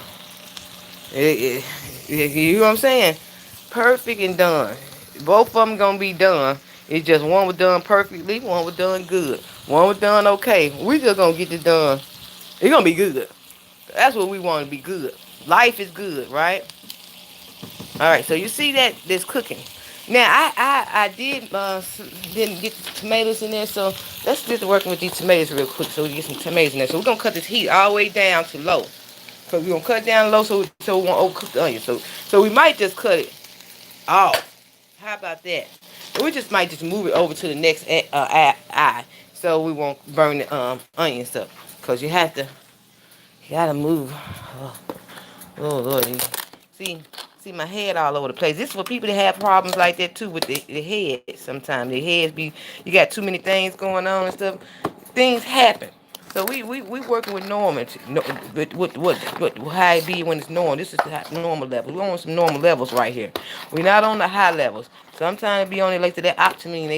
You know what I'm saying? Perfect and done. Both of them gonna be done. It's just one was done perfectly, one was done good. One was done okay. We just gonna get it done. It's gonna be good. That's what we want to be good. Life is good, right? All right. So you see that this cooking. Now I didn't get the tomatoes in there, so let's get to working with these tomatoes real quick so we get some tomatoes in there. So we're gonna cut this heat all the way down to low. Cause we're gonna cut it down low so we won't overcook the onion. So we might just cut it off. How about that? We just might just move it over to the next eye, so we won't burn the onions up. Cause you gotta move. Oh, oh Lord, see, see my head all over the place. This is for people that have problems like that too with the head. Sometimes their heads you got too many things going on and stuff. Things happen. So we working with normal, with how it be when it's normal. This is the normal levels. We on some normal levels right here. We not on the high levels. Sometimes it be on it like to that octane.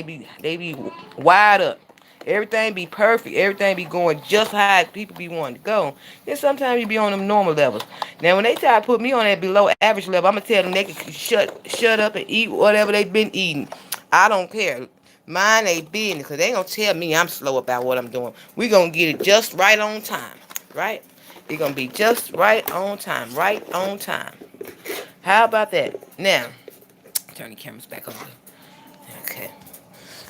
They be wide up. Everything be perfect. Everything be going just how people be wanting to go. Then sometimes you be on them normal levels. Now when they try to put me on that below average level, I'm gonna tell them they can shut up and eat whatever they've been eating. I don't care. Mind they business, because they gonna tell me I'm slow about what I'm doing. We gonna get it just right on time, right? It's gonna be just right on time, right on time. How about that? Now, turn the cameras back over. Okay.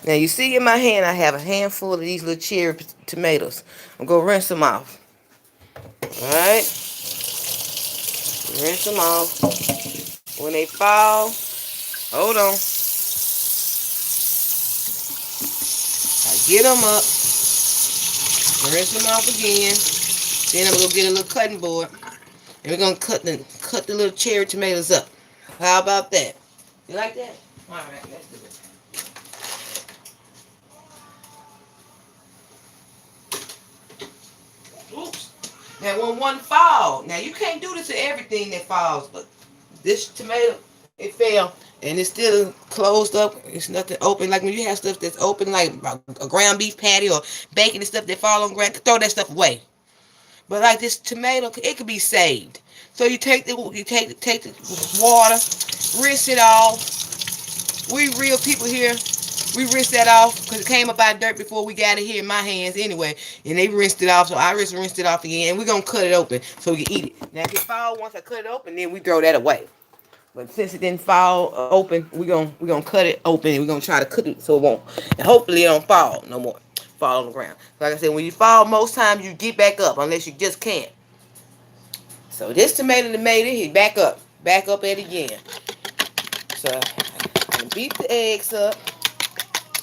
Now you see in my hand, I have a handful of these little cherry tomatoes. I'm gonna rinse them off. All right, rinse them off. When they fall, hold on. I get them up, rinse them off again. Then I'm gonna get a little cutting board, and we're gonna cut the little cherry tomatoes up. How about that? You like that? All right, let's do it. Oops. Now when one fall, now you can't do this to everything that falls, but this tomato, it fell, and it's still closed up. It's nothing open. Like when you have stuff that's open, like a ground beef patty or bacon and stuff that fall on ground, throw that stuff away. But like this tomato, it could be saved. So you take the water, rinse it off. We real people here. We rinsed that off because it came up out of dirt before we got it here in my hands anyway. And they rinsed it off, so I rinsed it off again. And we're going to cut it open so we can eat it. Now, if it fall, once I cut it open, then we throw that away. But since it didn't fall open, we're gonna cut it open and we're gonna try to cook it so it won't. And hopefully it don't fall no more. Fall on the ground. Like I said, when you fall, most times you get back up unless you just can't. So this tomato he back up. Back up at it again. So I beat the eggs up.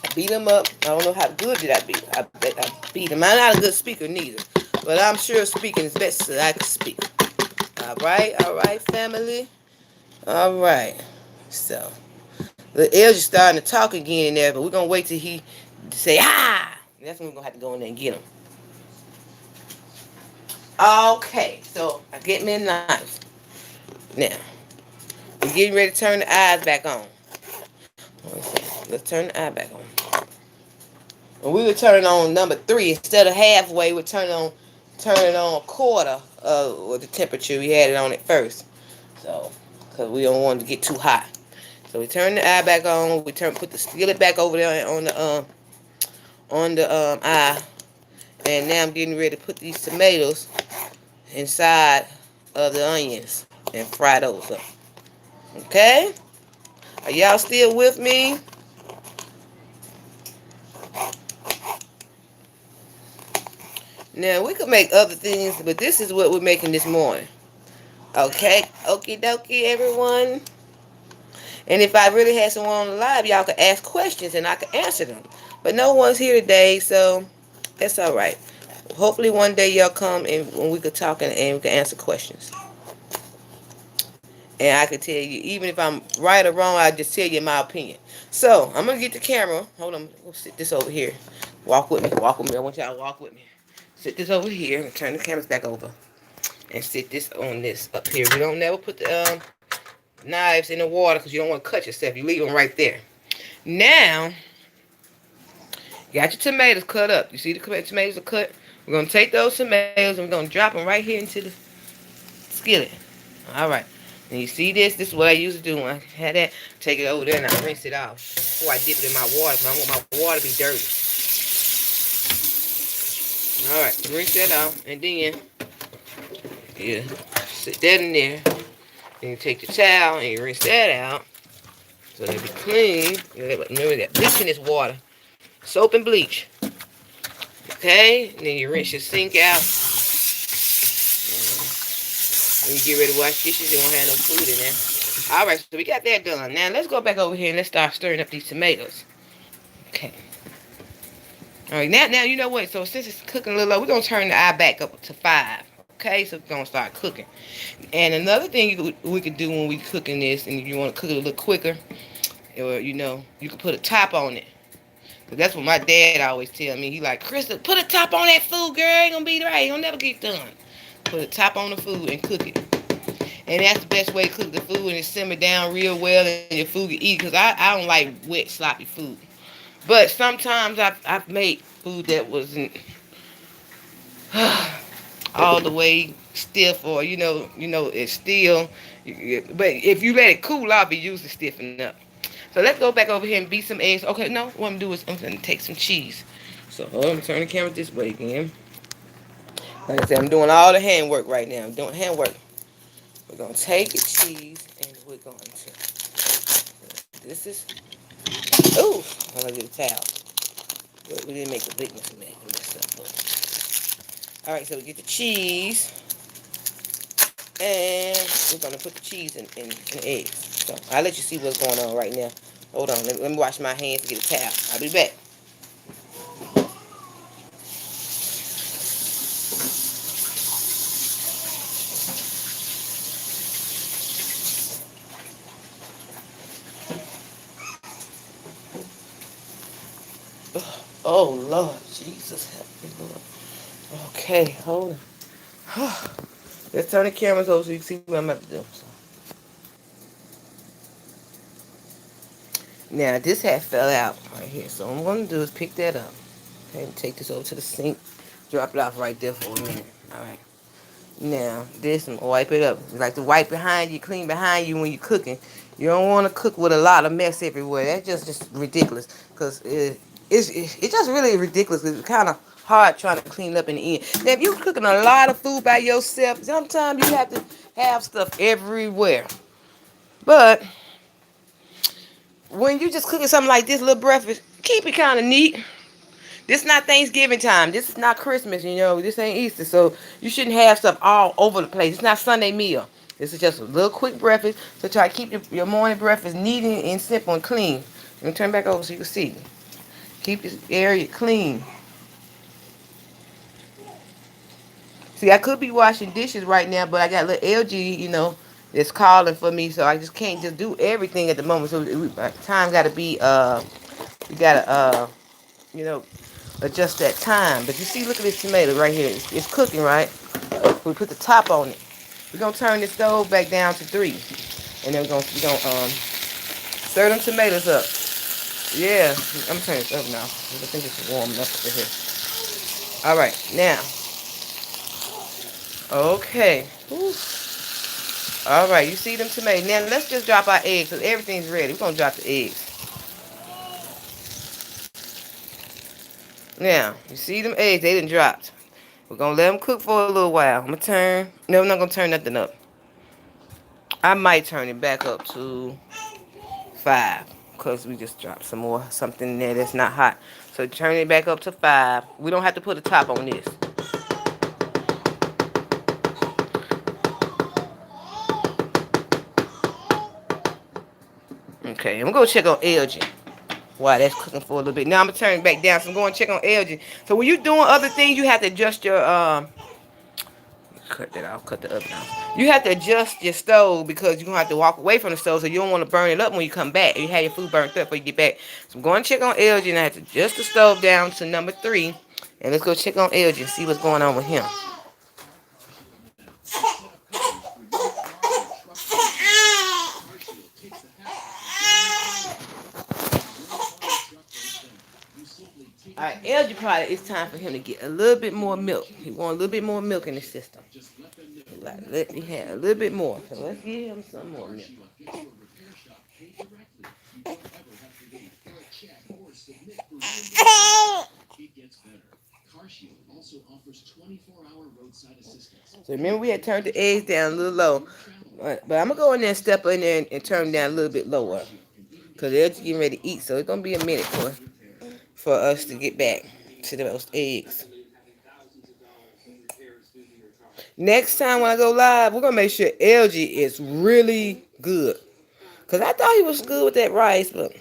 I beat them up. I don't know how good did I beat. I beat them. I'm not a good speaker neither. But I'm sure speaking is best so I can speak. All right, family. All right. So the Elgie starting to talk again in there, but we're gonna wait till he say ah. That's when we're gonna have to go in there and get him. Okay, so I get me a knife. Now we're getting ready to turn the eyes back on. Let's turn the eye back on. And we were turning on number 3 instead of halfway. We're turning on a quarter of the temperature we had it on at first. So, because we don't want it to get too hot. So we turn the eye back on. Put the skillet back over there on the eye. And now I'm getting ready to put these tomatoes inside of the onions and fry those up. Okay? Are y'all still with me? Now we could make other things, but this is what we're making this morning. Okay, okie dokie, everyone. And if I really had someone on the live, y'all could ask questions and I could answer them. But no one's here today, so that's all right. Hopefully one day y'all come and when we could talk and we can answer questions. And I could tell you, even if I'm right or wrong, I'll just tell you my opinion. So I'm gonna get the camera. Hold on, we'll sit this over here. Walk with me. Walk with me. I want y'all to walk with me. Sit this over here and turn the cameras back over. And sit this on this up here. We don't never put the knives in the water because you don't want to cut yourself. You leave them right there. Now, you got your tomatoes cut up. You see the tomatoes are cut? We're going to take those tomatoes and we're going to drop them right here into the skillet. All right. And you see this? This is what I used to do when I had that. Take it over there and I rinse it off before I dip it in my water because I want my water to be dirty. All right. Rinse that off. And then, yeah, sit that in there. Then you take the towel and you rinse that out. So they'll be clean. Remember that bleach in this water. Soap and bleach. Okay? And then you rinse your sink out. When you get ready to wash dishes, you won't have no food in there. Alright, so we got that done. Now let's go back over here and let's start stirring up these tomatoes. Okay. Alright, now you know what? So since it's cooking a little low, we're going to turn the eye back up to 5. Okay, so we're going to start cooking. And another thing we could do when we cooking this, and if you want to cook it a little quicker, or you can put a top on it. Cause that's what my dad always tell me. He like, Krista, put a top on that food, girl. It ain't gonna be right. It don't never get done. Put a top on the food and cook it. And that's the best way to cook the food, and it simmer down real well and your food can eat. Cause I don't like wet, sloppy food. But sometimes I've made food that wasn't all the way stiff, or it's still. But if you let it cool off, it usually stiffen up. So let's go back over here and beat some eggs. Okay, no, what I'm gonna do is I'm gonna take some cheese. So hold on, I'm gonna turn the camera this way again. Like I said, I'm doing all the handwork right now. I'm doing handwork. We're gonna take the cheese and we're going to. This is. Ooh, I'm gonna get a towel. We didn't make the big mistake. All right, so we get the cheese, and we're gonna put the cheese in the eggs. So I'll let you see what's going on right now. Hold on, let me wash my hands and get a towel. I'll be back. Oh, Lord. Jesus, help me, Lord. Okay, hold on. Let's turn the cameras over so you can see what I'm about to do. So. Now, this hat fell out right here. So what I'm going to do is pick that up. Okay, and take this over to the sink. Drop it off right there for a minute. All right. Now, this, I'm going to wipe it up. You like to wipe behind you, clean behind you when you're cooking. You don't want to cook with a lot of mess everywhere. That's just ridiculous. Because it's just really ridiculous. It's kind of hard trying to clean up in the end. Now, if you're cooking a lot of food by yourself, sometimes you have to have stuff everywhere. But when you just cooking something like this little breakfast, keep it kind of neat. This is not Thanksgiving time. This is not Christmas, This ain't Easter. So you shouldn't have stuff all over the place. It's not Sunday meal. This is just a little quick breakfast. So try to keep your morning breakfast neat and simple and clean. Let me turn back over so you can see. Keep this area clean. See, I could be washing dishes right now, but I got little Elgie, that's calling for me. So I just can't just do everything at the moment. So time got to be, we got to, you know, adjust that time. But you see, look at this tomato right here. It's cooking, right? We put the top on it. We're gonna turn the stove back down to 3, and then we're gonna stir them tomatoes up. Yeah, I'm turning this up now. I think it's warm enough for here. All right, now. Okay. Ooh. All right, you see them tomatoes. Now let's just drop our eggs because everything's ready. We're gonna drop the eggs. Now, you see them eggs, they done dropped. We're going to let them cook for a little while. I'm going to turn. No, I'm not going to turn nothing up. I might turn it back up to 5 because we just dropped something in there that's not hot. So turn it back up to 5. We don't have to put a top on this. Okay, I'm gonna check on Elgie. Wow, that's cooking for a little bit. Now I'm gonna turn it back down. So I'm going to check on Elgie. So when you doing other things, you have to adjust your cut that off, cut the oven off. You have to adjust your stove because you're gonna have to walk away from the stove, so you don't want to burn it up when you come back. You have your food burnt up before you get back. So I'm going to check on Elgie, and I have to adjust the stove down to number 3, and let's go check on Elgie and see what's going on with him. All right, Elgie probably it's time for him to get a little bit more milk. He want a little bit more milk in the system. Like, let me have a little bit more. So let's give him some more milk. So remember we had turned the eggs down a little low. But I'm going to go in there and step in there and turn them down a little bit lower. Because they're just getting ready to eat. So it's going to be a minute for us to get back to those eggs. Next time when I go live, we're going to make sure Elgie is really good. Because I thought he was good with that rice, but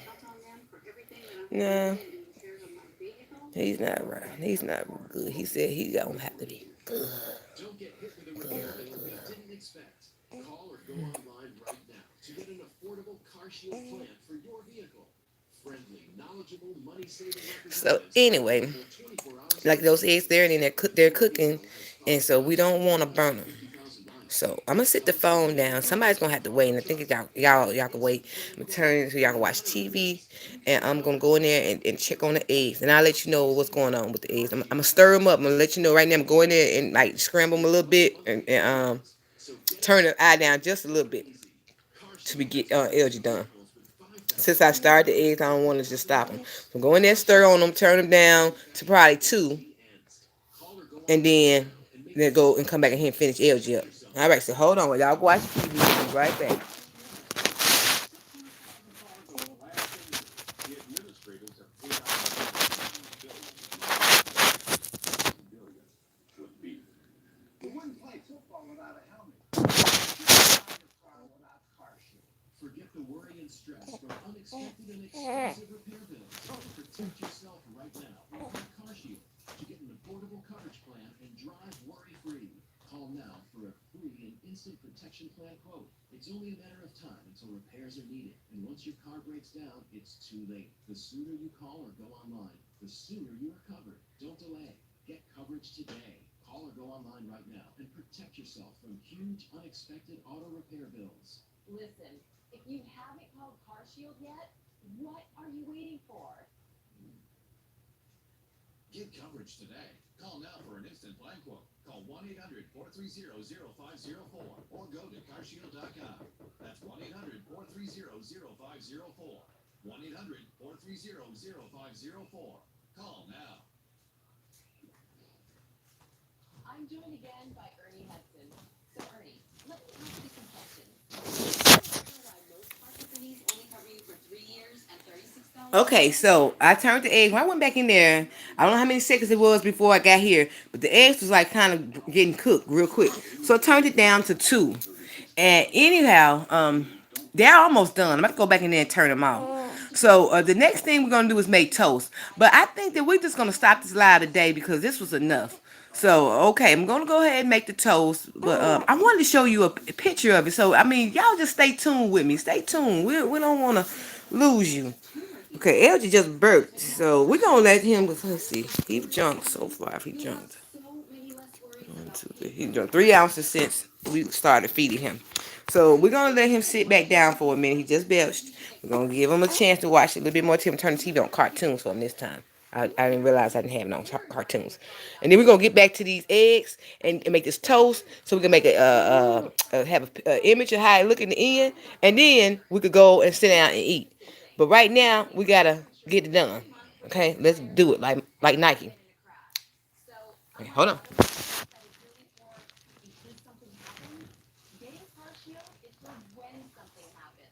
nah, he's not right. He's not good. He said he's going to have to be good. So anyway, like those eggs there and they're cooking, and so we don't want to burn them. So I'm gonna sit the phone down. Somebody's gonna have to wait, and I think y'all can wait. I'm gonna turn it so y'all can watch TV, and I'm gonna go in there and check on the eggs, and I'll let you know what's going on with the eggs. I'm gonna stir them up. I'm gonna let you know right now. I'm going there and like scramble them a little bit, and turn the eye down just a little bit to be get Elgie done. Since I started the eggs, I don't want to just stop them. So go in there, stir on them, turn them down to probably 2, and then go and come back in here and finish Elgie up. All right, so hold on. While y'all go watch TV. We'll be right back. Listen, if you haven't called Car Shield yet, what are you waiting for? Get coverage today. Call now for an instant plan quote. Call 1-800-430-0504 or go to carshield.com. That's 1-800-430-0504. 1-800-430-0504. Call now. I'm joined again by Ernie Hudson. So Ernie, let me ask you some questions. Why most car companies only cover you for 3 years and $36? Okay, so I turned the egg. When I went back in there, I don't know how many seconds it was before I got here, but the eggs was like kind of getting cooked real quick. So I turned it down to 2. And anyhow, they're almost done. I'm about to go back in there and turn them off. So the next thing we're gonna do is make toast. But I think that we're just gonna stop this live today because this was enough. So okay, I'm gonna go ahead and make the toast. But I wanted to show you a picture of it. So I mean, y'all just stay tuned with me. Stay tuned. We don't want to lose you. Okay, Elgie just burped, so we're gonna let him. Let's see, he jumped so far. He jumped. 1, 2, 3. He jumped 3 ounces since we started feeding him. So we're gonna let him sit back down for a minute. He just belched. We're gonna give him a chance to watch a little bit more. Turn the TV on cartoons for him this time. I didn't realize I didn't have it on cartoons. And then we're gonna get back to these eggs and make this toast. So we can make have a image of how it look in the end, and then we could go and sit down and eat. But right now we gotta get it done. Okay, let's do it like Nike. Okay, hold on. Getting Car Shield is for when something happens.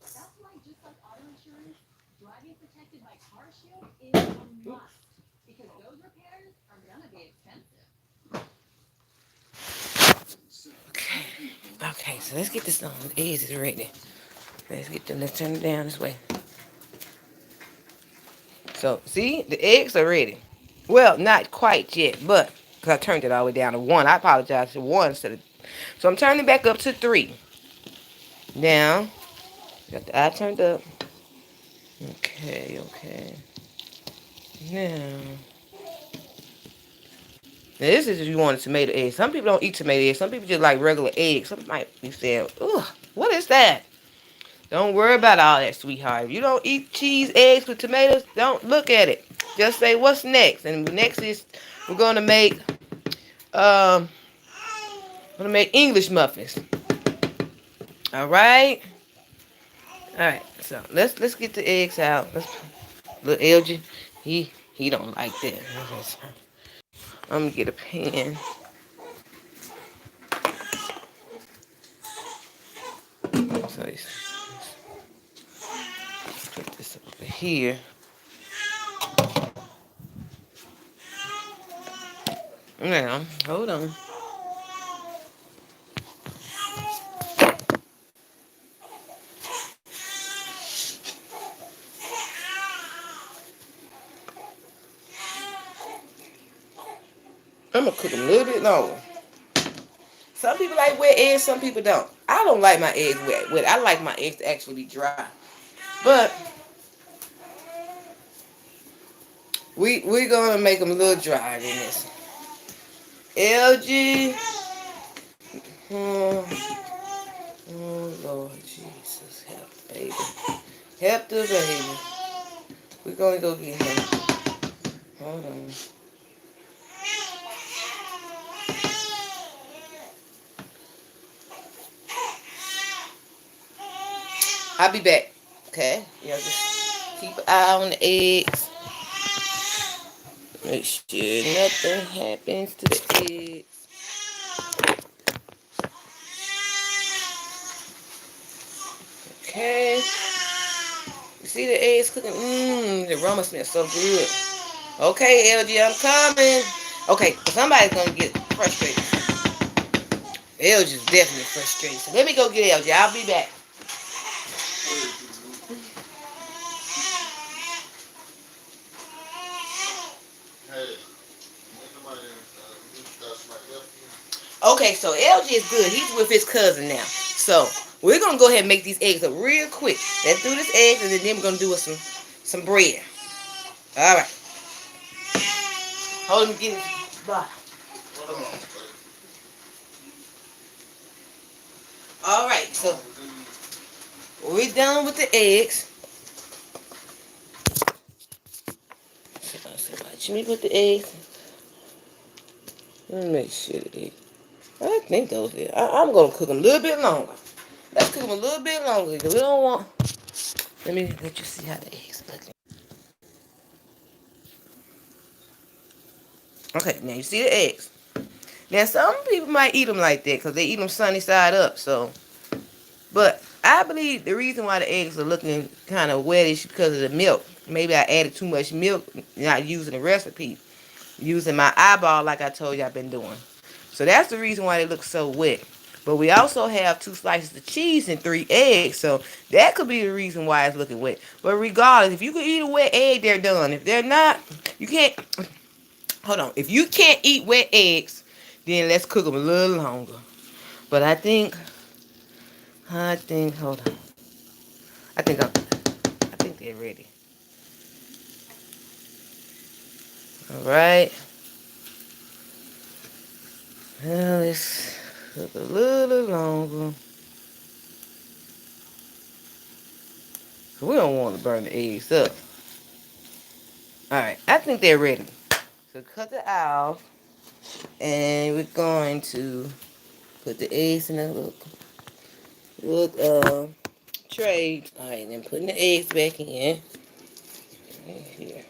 That's why, just like auto insurance, driving protected by Car Shield is a must. Because those repairs are gonna be expensive. Okay, so let's get this done. The eggs is ready. Let's get them. Let's turn it down this way. So, see, the eggs are ready. Well, not quite yet, but because I turned it all the way down to 1. I apologize to 1 instead of. So I'm turning back up to 3. Now, got the eye turned up. Okay, okay. Now, this is if you want a tomato egg. Some people don't eat tomato eggs. Some people just like regular eggs. Some might be saying, ugh, what is that? Don't worry about all that, sweetheart. If you don't eat cheese, eggs with tomatoes, don't look at it. Just say, what's next? And next is we're gonna make um English muffins. All right. All right. So let's get the eggs out. Little Elgie, he don't like that. I'm gonna get a pan. So put this over here. Now, hold on. I'm gonna cook them a little bit longer. Some people like wet eggs, some people don't. I don't like my eggs wet. I like my eggs to actually be dry. But we're gonna make them a little drier than this. LG. Oh Lord Jesus, help baby. Help the baby. We're gonna go get him. Hold on. I'll be back. Okay? Yeah, just keep an eye on the eggs. Make sure nothing happens to the eggs. Okay. You see the eggs cooking? The aroma smells so good. Okay, LG, I'm coming. Okay, somebody's gonna get frustrated. LG's definitely frustrated. So let me go get LG. I'll be back. Okay, so LG is good. He's with his cousin now. So we're gonna go ahead and make these eggs up real quick. Let's do this eggs and then we're gonna do some bread. All right. Hold on, get it. Bye. All right, so we're done with the eggs. So watch me put the eggs. Let me make sure the eggs. I think those are. I'm gonna cook them a little bit longer. Let's cook them a little bit longer because we don't want. Let me let you see how the eggs look. Okay, now you see the eggs. Now some people might eat them like that because they eat them sunny side up. So, but I believe the reason why the eggs are looking kind of wettish because of the milk. Maybe I added too much milk, not using the recipe, using my eyeball like I told you I've been doing. So that's the reason why they look so wet. But we also have 2 slices of cheese and 3 eggs. So that could be the reason why it's looking wet. But regardless, if you can eat a wet egg, they're done. If they're not, you can't. Hold on. If you can't eat wet eggs, then let's cook them a little longer. But hold on. I think they're ready. All right. Well, let's cook a little longer. So we don't want to burn the eggs up. All right. I think they're ready. So cut the off. And we're going to put the eggs in a little tray. All right, then putting the eggs back in. Right here.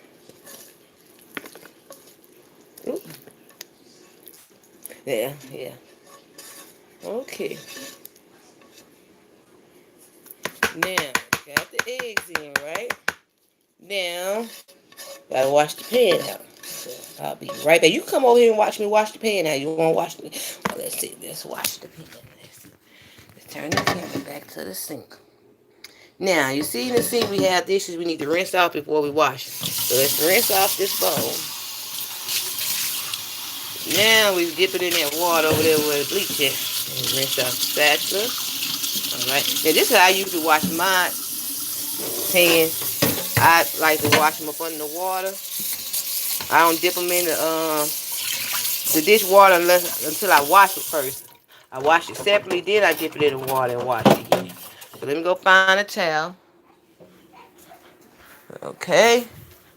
Ooh. Yeah. Okay. Now, got the eggs in, right? Now, gotta wash the pan out. So I'll be right back. You come over here and watch me wash the pan out. You want to wash the... Well, let's see. Let's wash the pan. Let's turn the pan back to the sink. Now, you see in the sink we have dishes we need to rinse off before we wash them. So let's rinse off this bowl. Now we dip it in that water over there where the bleach is. And rinse off the spatula. Alright. Now this is how I usually wash my hands. I like to wash them up under the water. I don't dip them in the dishwater until I wash it first. I wash it separately, then I dip it in the water and wash it again. So let me go find a towel. Okay.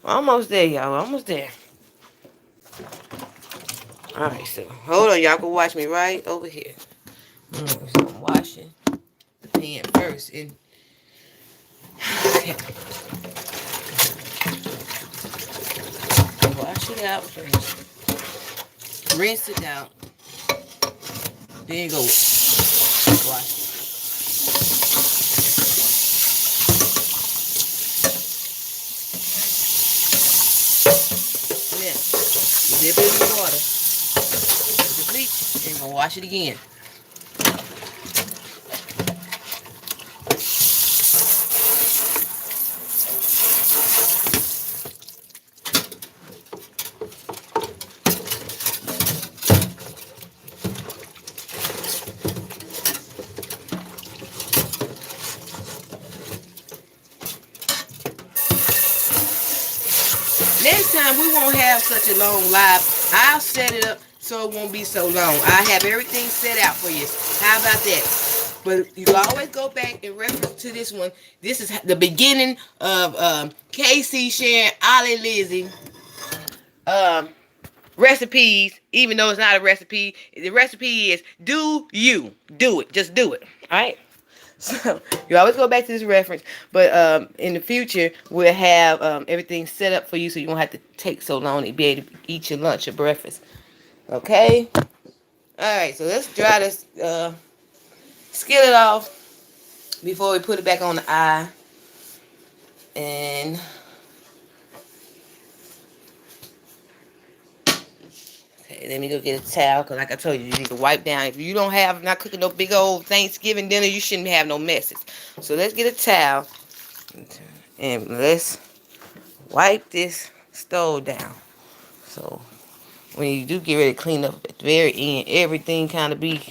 Almost there, y'all. Almost there. Alright, so hold on, y'all. Go watch me right over here. So I'm washing the pan first. And okay. Wash it out first. Rinse it out. Then go wash it. Now, dip it in the water with the bleach and go wash it again. Next time we won't have such a long live. I'll set it up so it won't be so long. I have everything set out for you. How about that? But you always go back in reference to this one. This is the beginning of KC sharing Ollie Lizzie um, recipes. Even though it's not a recipe, the recipe is do you do it. Just do it. All right. So you always go back to this reference, but in the future we'll have everything set up for you, so you won't have to take so long to be able to eat your lunch or breakfast. Okay. All right. So let's dry this skillet off before we put it back on the eye, and okay, let me go get a towel, because like I told you, you need to wipe down. If you don't have, not cooking no big old Thanksgiving dinner, you shouldn't have no messes. So let's get a towel and let's wipe this stove down. So when you do get ready to clean up at the very end, everything kind of be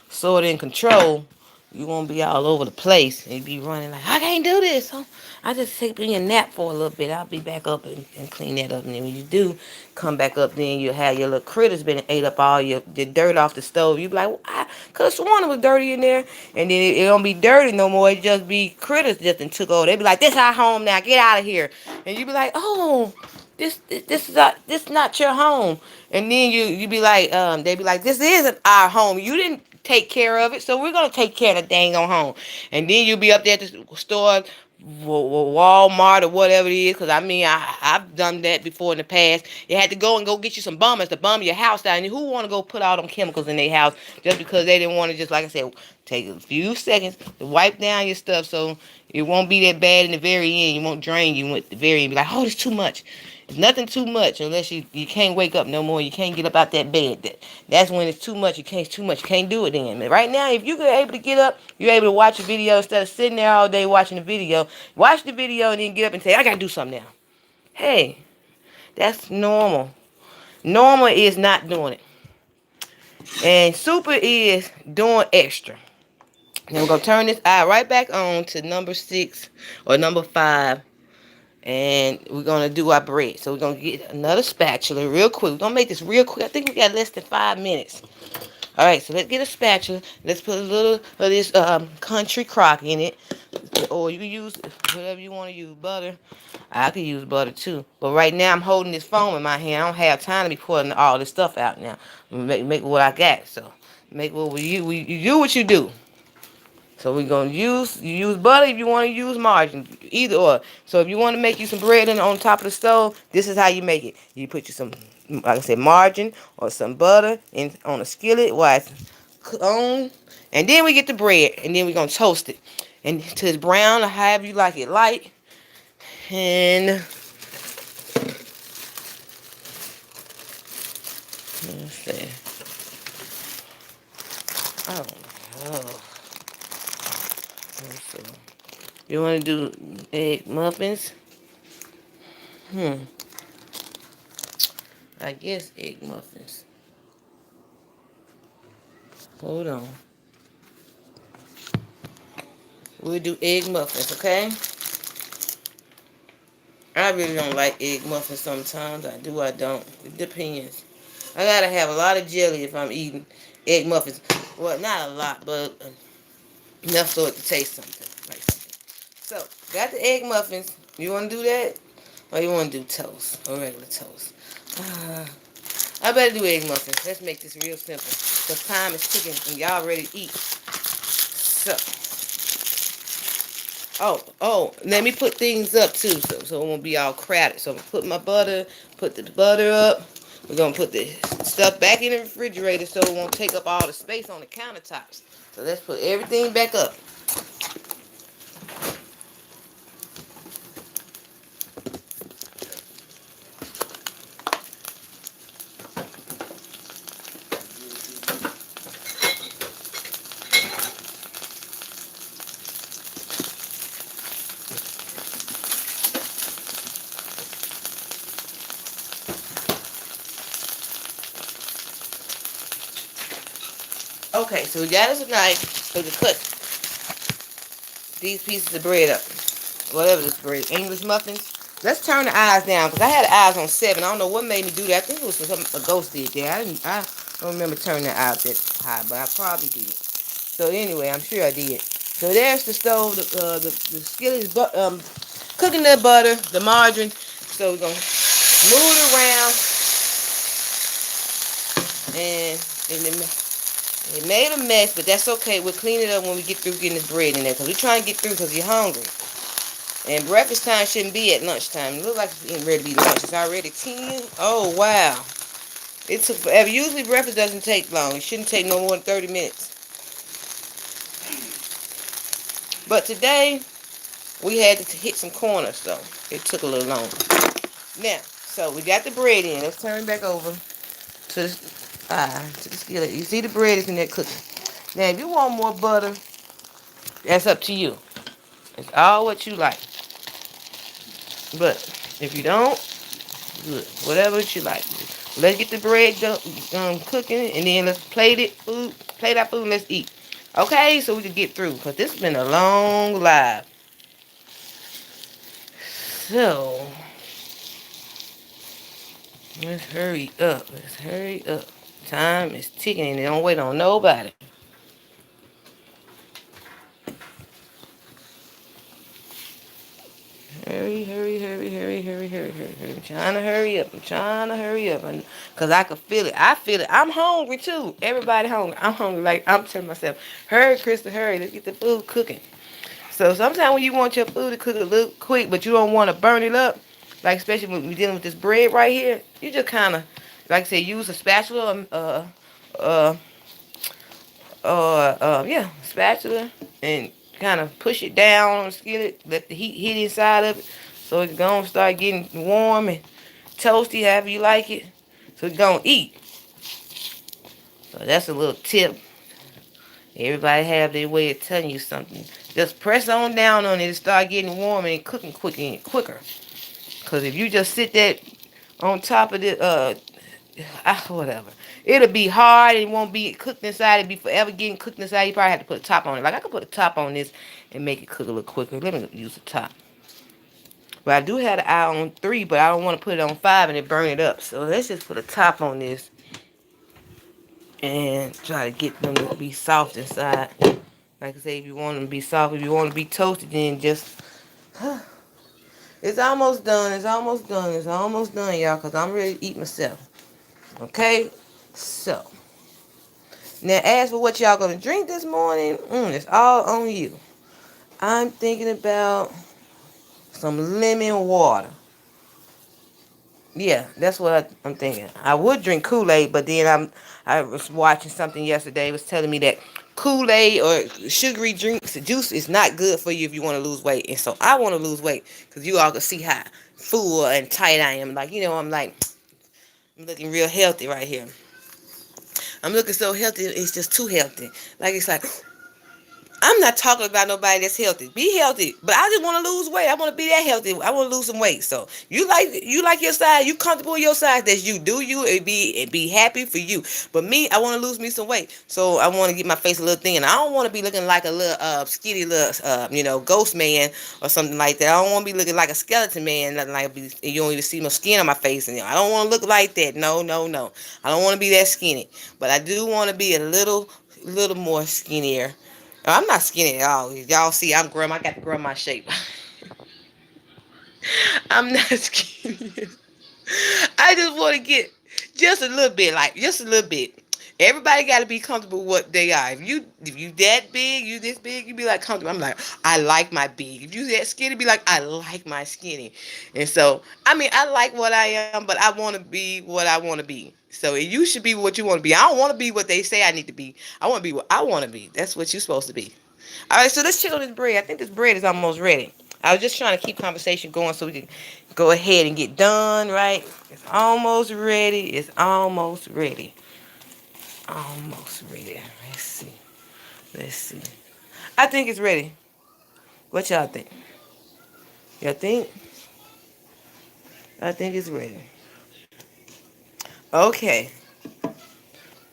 sort of in control. You won't be all over the place and be running like, I can't do this. Huh? I just take me a nap for a little bit. I'll be back up and clean that up. And then when you do come back up, then you'll have your little critters been ate up all your dirt off the stove. You be like, well, I could have sworn it was dirty in there. And then it don't be dirty no more. It just be critters just done took over. They be like, this our home now. Get out of here. And you be like, oh, this is not your home. And then you be like, they be like, this isn't our home. You didn't take care of it, so we're gonna take care of the dang on home. And then you'll be up there at the store, Walmart or whatever it is, because I mean I've done that before in the past. You had to go get you some bummers to bum your house down. And who want to go put all them chemicals in their house just because they didn't want to, just like I said, take a few seconds to wipe down your stuff so it won't be that bad in the very end. You won't drain you at the very end. Be like, oh, it's too much. It's nothing too much unless you can't wake up no more. You can't get up out that bed. That's when it's too much. You can't. It's too much. You can't do it then. But right now, if you're able to get up, you're able to watch a video instead of sitting there all day watching the video. Watch the video and then get up and say, I gotta do something now. Hey, that's normal. Normal is not doing it. And super is doing extra. Now we're gonna turn this eye right back on to number 6 or number 5. And we're going to do our bread. So we're going to get another spatula real quick. We're going to make this real quick. I think we got less than 5 minutes. All right, so let's get a spatula. Let's put a little of this country crock in it. Or you can use whatever you want to use. Butter. I could use butter too. But right now I'm holding this foam in my hand. I don't have time to be putting all this stuff out now. Make what I got. So make what you do what you do. So we're going to use butter if you want to use margarine, either or. So if you want to make you some bread on top of the stove, this is how you make it. You put you some, like I said, margarine or some butter on a skillet while it's on. And then we get the bread, and then we're going to toast it. And till it's brown or however you like it light. And let's see. Oh, oh. Let's see. You want to do egg muffins? Hmm. I guess egg muffins. Hold on. We'll do egg muffins, okay? I really don't like egg muffins sometimes. I do, I don't. It depends. I gotta have a lot of jelly if I'm eating egg muffins. Well, not a lot, but enough so it can taste something. Like something. So, got the egg muffins. You wanna do that? Or you wanna do toast? Or regular toast? Uh, I better do egg muffins. Let's make this real simple. Because time is ticking and y'all ready to eat. So, let me put things up too, so it won't be all crowded. So I'm gonna put my butter, put the butter up. We're gonna put the stuff back in the refrigerator so it won't take up all the space on the countertops. So let's put everything back up. Okay, so we got us a knife so to cut these pieces of bread up. Whatever this bread, English muffins. Let's turn the eyes down because I had the eyes on 7. I don't know what made me do that. I think it was a ghost did there. I don't remember turning the eyes that high, but I probably did. So anyway, I'm sure I did. So there's the stove. The skillet is cooking the butter, the margarine. So we're gonna move it around, and it made a mess, but that's okay. We'll clean it up when we get through getting this bread in there, because we're trying to get through because you're hungry. And breakfast time shouldn't be at lunchtime. It looks like it's getting ready to be lunch. It's already 10. Oh, wow. It took forever. Usually breakfast doesn't take long. It shouldn't take no more than 30 minutes. But today, we had to hit some corners, so it took a little longer. Now, so we got the bread in. Let's turn back over to the skillet. You see the bread is in there cooking. Now, if you want more butter, that's up to you. It's all what you like. But if you don't, good. Whatever you like. Let's get the bread cooking, and then let's plate our food, and let's eat. Okay, so we can get through, because this has been a long live. So, let's hurry up. Let's hurry up. Time is ticking, and they don't wait on nobody. Hurry, hurry, hurry, hurry, hurry, hurry, hurry, hurry. I'm trying to hurry up. I'm trying to hurry up. Because I can feel it. I feel it. I'm hungry, too. Everybody hungry. I'm hungry. Like, I'm telling myself, hurry, Krista, hurry. Let's get the food cooking. So, sometimes when you want your food to cook a little quick, but you don't want to burn it up, like, especially when we're dealing with this bread right here, you just kind of, like I say, use a spatula, uh, spatula, and kind of push it down on the skillet, let the heat hit inside of it, so it's gonna start getting warm and toasty, however you like it, so it's gonna eat. So that's a little tip. Everybody have their way of telling you something. Just press on down on it and start getting warm and cooking quicker. Because if you just sit that on top of the whatever. It'll be hard and it won't be cooked inside. It'll be forever getting cooked inside. You probably have to put a top on it. Like I could put a top on this and make it cook a little quicker. Let me use the top. But I do have the eye on 3, but I don't want to put it on 5 and it burn it up. So let's just put a top on this and try to get them to be soft inside. Like I say, if you want them to be soft, if you want them to be toasted, then just... It's almost done. It's almost done. It's almost done, y'all, because I'm ready to eat myself. Okay? So... Now, as for what y'all gonna drink this morning, it's all on you. I'm thinking about some lemon water. Yeah, that's what I'm thinking. I would drink Kool-Aid, but then I was watching something yesterday. It was telling me that Kool-Aid or sugary drinks, juice is not good for you if you want to lose weight. And so I want to lose weight because you all can see how full and tight I am. Like, I'm like, I'm looking real healthy right here. I'm looking so healthy, it's just too healthy. Like, it's like, I'm not talking about nobody that's healthy. Be healthy, but I just want to lose weight. I want to be that healthy. I want to lose some weight. So you like your size. You comfortable with your size. That's you. Do you and be happy for you. But me, I want to lose me some weight. So I want to get my face a little thin. I don't want to be looking like a little skinny little ghost man or something like that. I don't want to be looking like a skeleton man. Nothing like you don't even see no skin on my face. And I don't want to look like that. No, no, no. I don't want to be that skinny. But I do want to be a little more skinnier. I'm not skinny at all. Y'all see, I'm grim. I got to grow my shape. I'm not skinny. I just want to get just a little bit, like just a little bit. Everybody got to be comfortable with what they are. If you that big, you this big, you be like comfortable. I'm like, I like my big. If you that skinny, be like, I like my skinny. And so, I mean, I like what I am, but I want to be what I want to be. So you should be what you want to be. I don't want to be what they say I need to be. I want to be what I want to be. That's what you're supposed to be. All right, so let's chill this bread. I think this bread is almost ready. I was just trying to keep conversation going so we can go ahead and get done, right? It's almost ready. It's almost ready. Almost ready. Let's see. Let's see. I think it's ready. What y'all think? Y'all think? I think it's ready. Okay.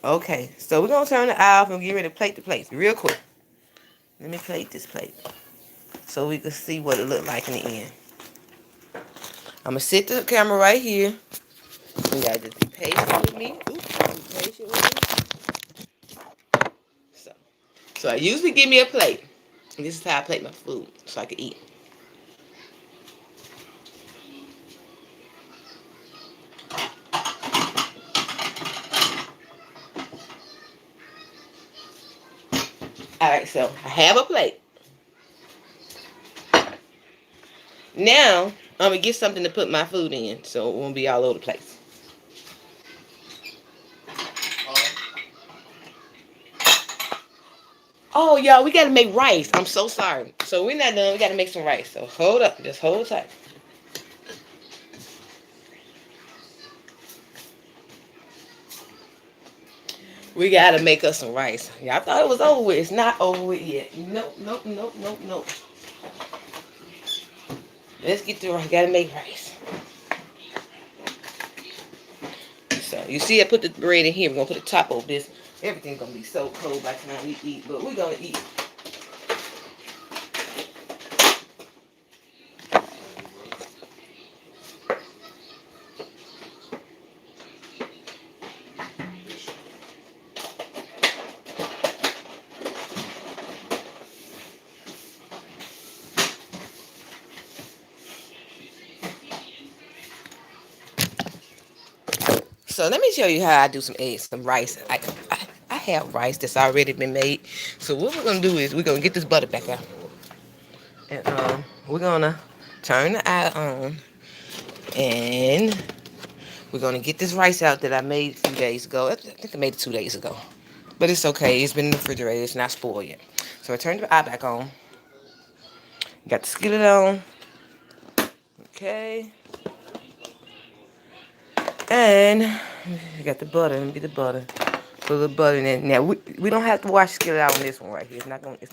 Okay. So we're going to turn the eye off and get ready to plate the plates real quick. Let me plate this plate so we can see what it looked like in the end. I'm going to sit the camera right here. You gotta just be patient with me. Oops, be patient with me. So, so I usually give me a plate. And this is how I plate my food so I can eat. Alright, so I have a plate. Now, I'm gonna get something to put my food in so it won't be all over the place. Oh, y'all, we gotta make rice. I'm so sorry. So we're not done. We gotta make some rice. So hold up. Just hold tight. We gotta make us some rice. Y'all thought it was over with. It's not over with yet. Nope, nope, nope, nope, nope. Let's get to rice. Gotta make rice. So you see, I put the bread in here. We're gonna put the top over this. Everything's gonna be so cold by the time we eat, but we're gonna eat. So let me show you how I do some eggs, some rice. I have rice that's already been made. So what we're gonna do is we're gonna get this butter back out, and we're gonna turn the eye on, and we're gonna get this rice out that I made a few days ago. I think I made it 2 days ago, but it's okay. It's been in the refrigerator. It's not spoiled yet. So I turned the eye back on. Got the skillet on. Okay. And we got the butter. Let me get the butter. Put a little butter in it. Now we don't have to wash the skillet out on this one right here.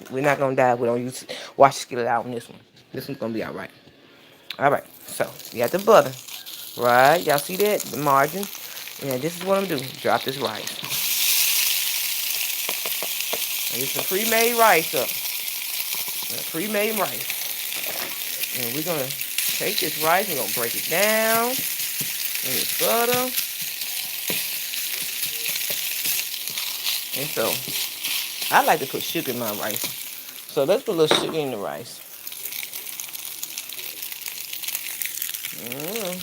We're not gonna die. We don't use wash the skillet out on this one. This one's gonna be all right. All right. So you got the butter, right? Y'all see that the margin? And this is what I'm doing. Drop this rice. And this is a pre-made rice up. Pre-made rice. And we're gonna take this rice. We're gonna break it down in this butter. And so I like to put sugar in my rice. So let's put a little sugar in the rice. Mm.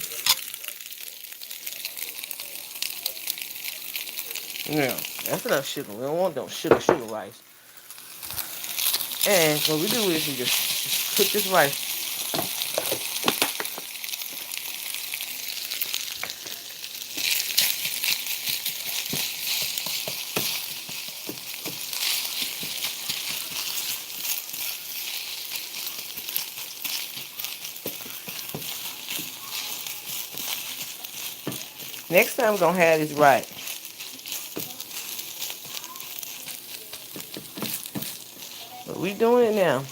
Yeah, that's enough sugar. We don't want no sugar rice. And what we do is we just put this rice. Next time we're gonna have this right. We doing it now.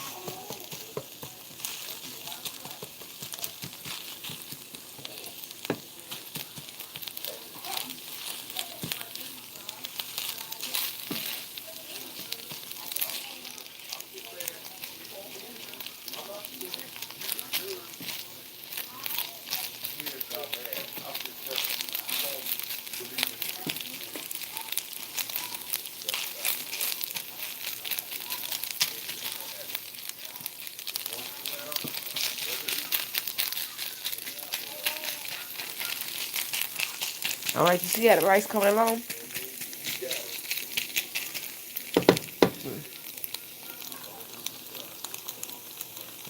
All right, you see how the rice coming along?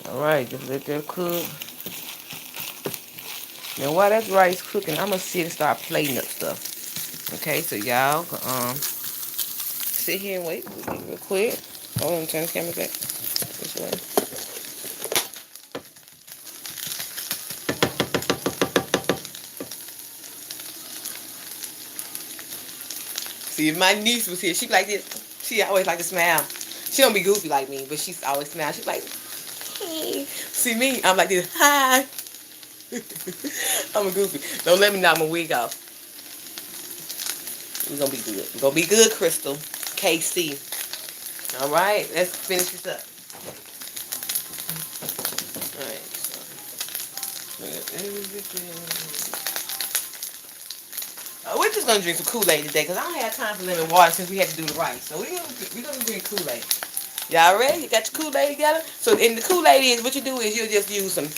All right, just let that cook. Now while that rice cooking, I'm gonna sit and start plating up stuff. Okay, so y'all sit here and wait real quick. Hold on, turn the camera back this way. See, if my niece was here, she'd be like this. She always like to smile. She don't be goofy like me, but she's always smile. She's like, hey. See me, I'm like this. Hi. I'm a goofy. Don't let me knock my wig off. We're gonna be good. We're gonna be good, Crystal. KC. All right, let's finish this up. All right. We're just gonna drink some Kool-Aid today because I don't have time for lemon water since we had to do the rice. So we're gonna drink Kool-Aid. Y'all ready? You got your Kool-Aid together? So in the Kool-Aid is what you do is you'll just use some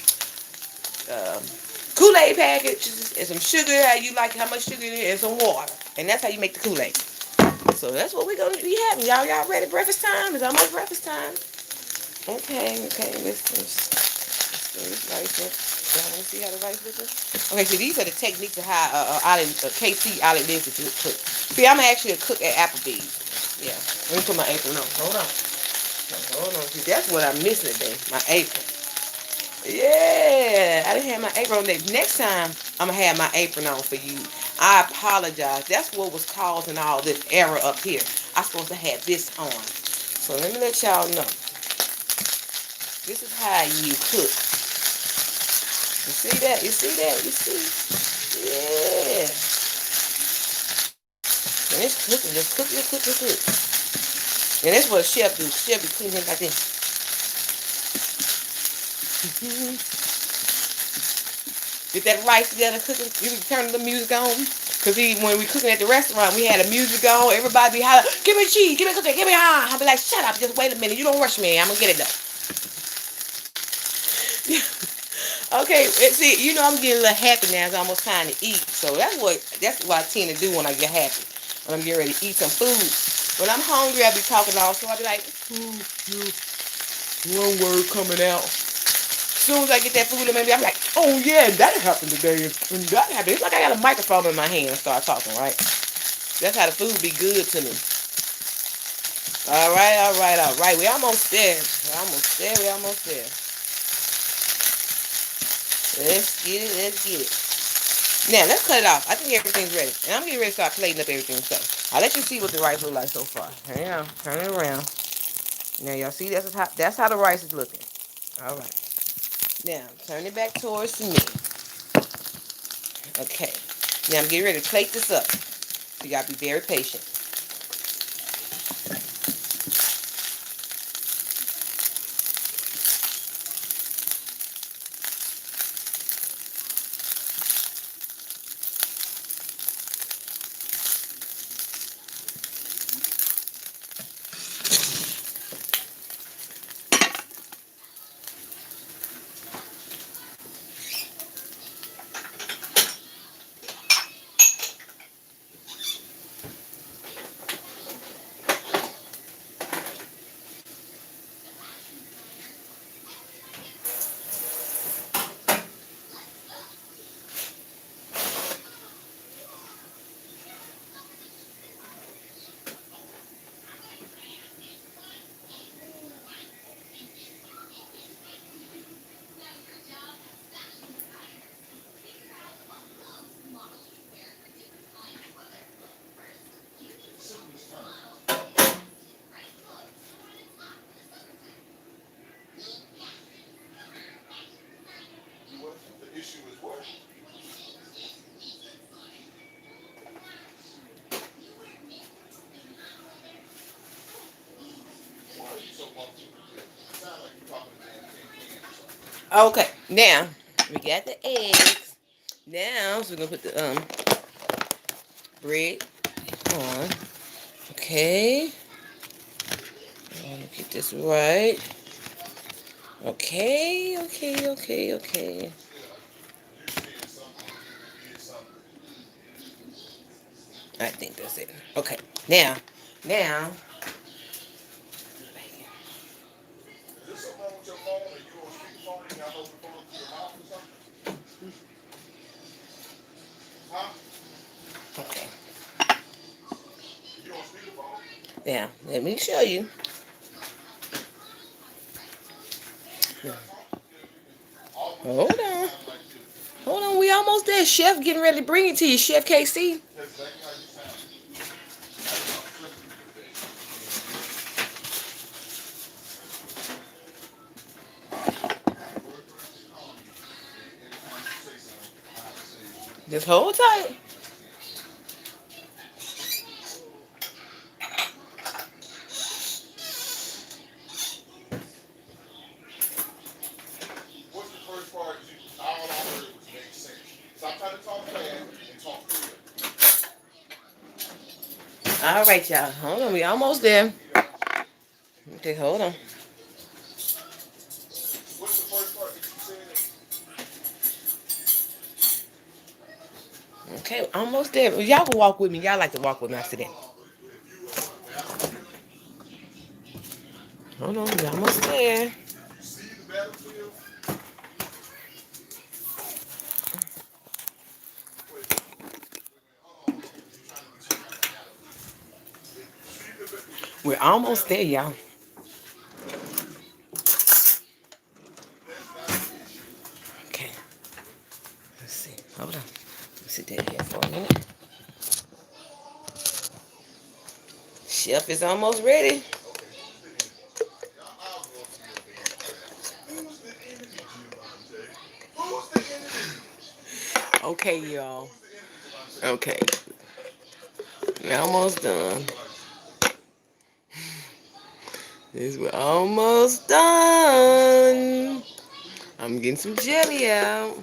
Kool-Aid package and some sugar, how you like, how much sugar in it, and some water. And that's how you make the Kool-Aid. So that's what we're going to be having. Y'all ready? Breakfast time? It's almost breakfast time. Okay, let's this rice up. Y'all want to see how the rice looking? Okay, so these are the techniques of how KC Ollie Lizzie to cook. See, I'm actually a cook at Applebee's. Yeah, let me put my apron on. Hold on. Hold on. See, that's what I'm missing today, my apron. Yeah, I didn't have my apron on there. Next time, I'm going to have my apron on for you. I apologize. That's what was causing all this error up here. I'm supposed to have this on. So let me let y'all know. This is how you cook. You see that? You see that? You see? Yeah. And it's cooking. Just cook. And that's what a chef do. Chef be cleaning like this. Get that rice together cooking. You can turn the music on. Because when we cooking at the restaurant, we had the music on. Everybody be hollering, give me cheese, give me cookie, give me I'll be like, shut up, just wait a minute. You don't rush me. I'm going to get it done. Okay, see, you know I'm getting a little happy now. It's almost time to eat. So that's what I tend to do when I get happy. When I'm getting ready to eat some food. When I'm hungry, I be talking all, so I be like, one word coming out. As soon as I get that food in my mouth, I'm like, oh yeah, that happened today. And that happened. It's like I got a microphone in my hand and start talking, right? That's how the food be good to me. All right. We almost there. We almost there. Let's get it. Now, let's cut it off. I think everything's ready. And I'm getting ready to start plating up everything. So, I'll let you see what the rice look like so far. Hang on. Turn it around. Now, y'all see that's how the rice is looking. All right. Now, turn it back towards me. Okay. Now, I'm getting ready to plate this up. So, you got to be very patient. Okay, now we got the eggs. Now, so we're gonna put the bread on. Okay, get this right. Okay, okay, okay, okay. I think that's it. Okay, now. Okay, now let me show you. Hold on. Hold on, we almost there. Chef getting ready to bring it to you. Chef KC. Just hold tight. All right, y'all. Hold on, we almost there. Okay, hold on. Okay, almost there. Y'all can walk with me. Y'all like to walk with me after that. Hold on, we almost there. We're almost there, y'all. Okay, let's see. Hold on. Let's sit there here for a minute. Chef is almost ready. Okay, y'all. Okay, we're almost done. We're almost done. I'm getting some jelly out.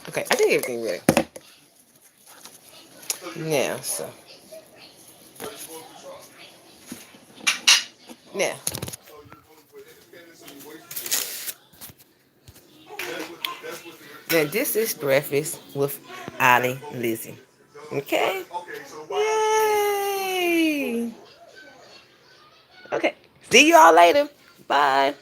Okay, I think everything ready. Now, so now, now this is breakfast with Ollie, Lizzie. Okay. Yay. Okay. See you all later. Bye.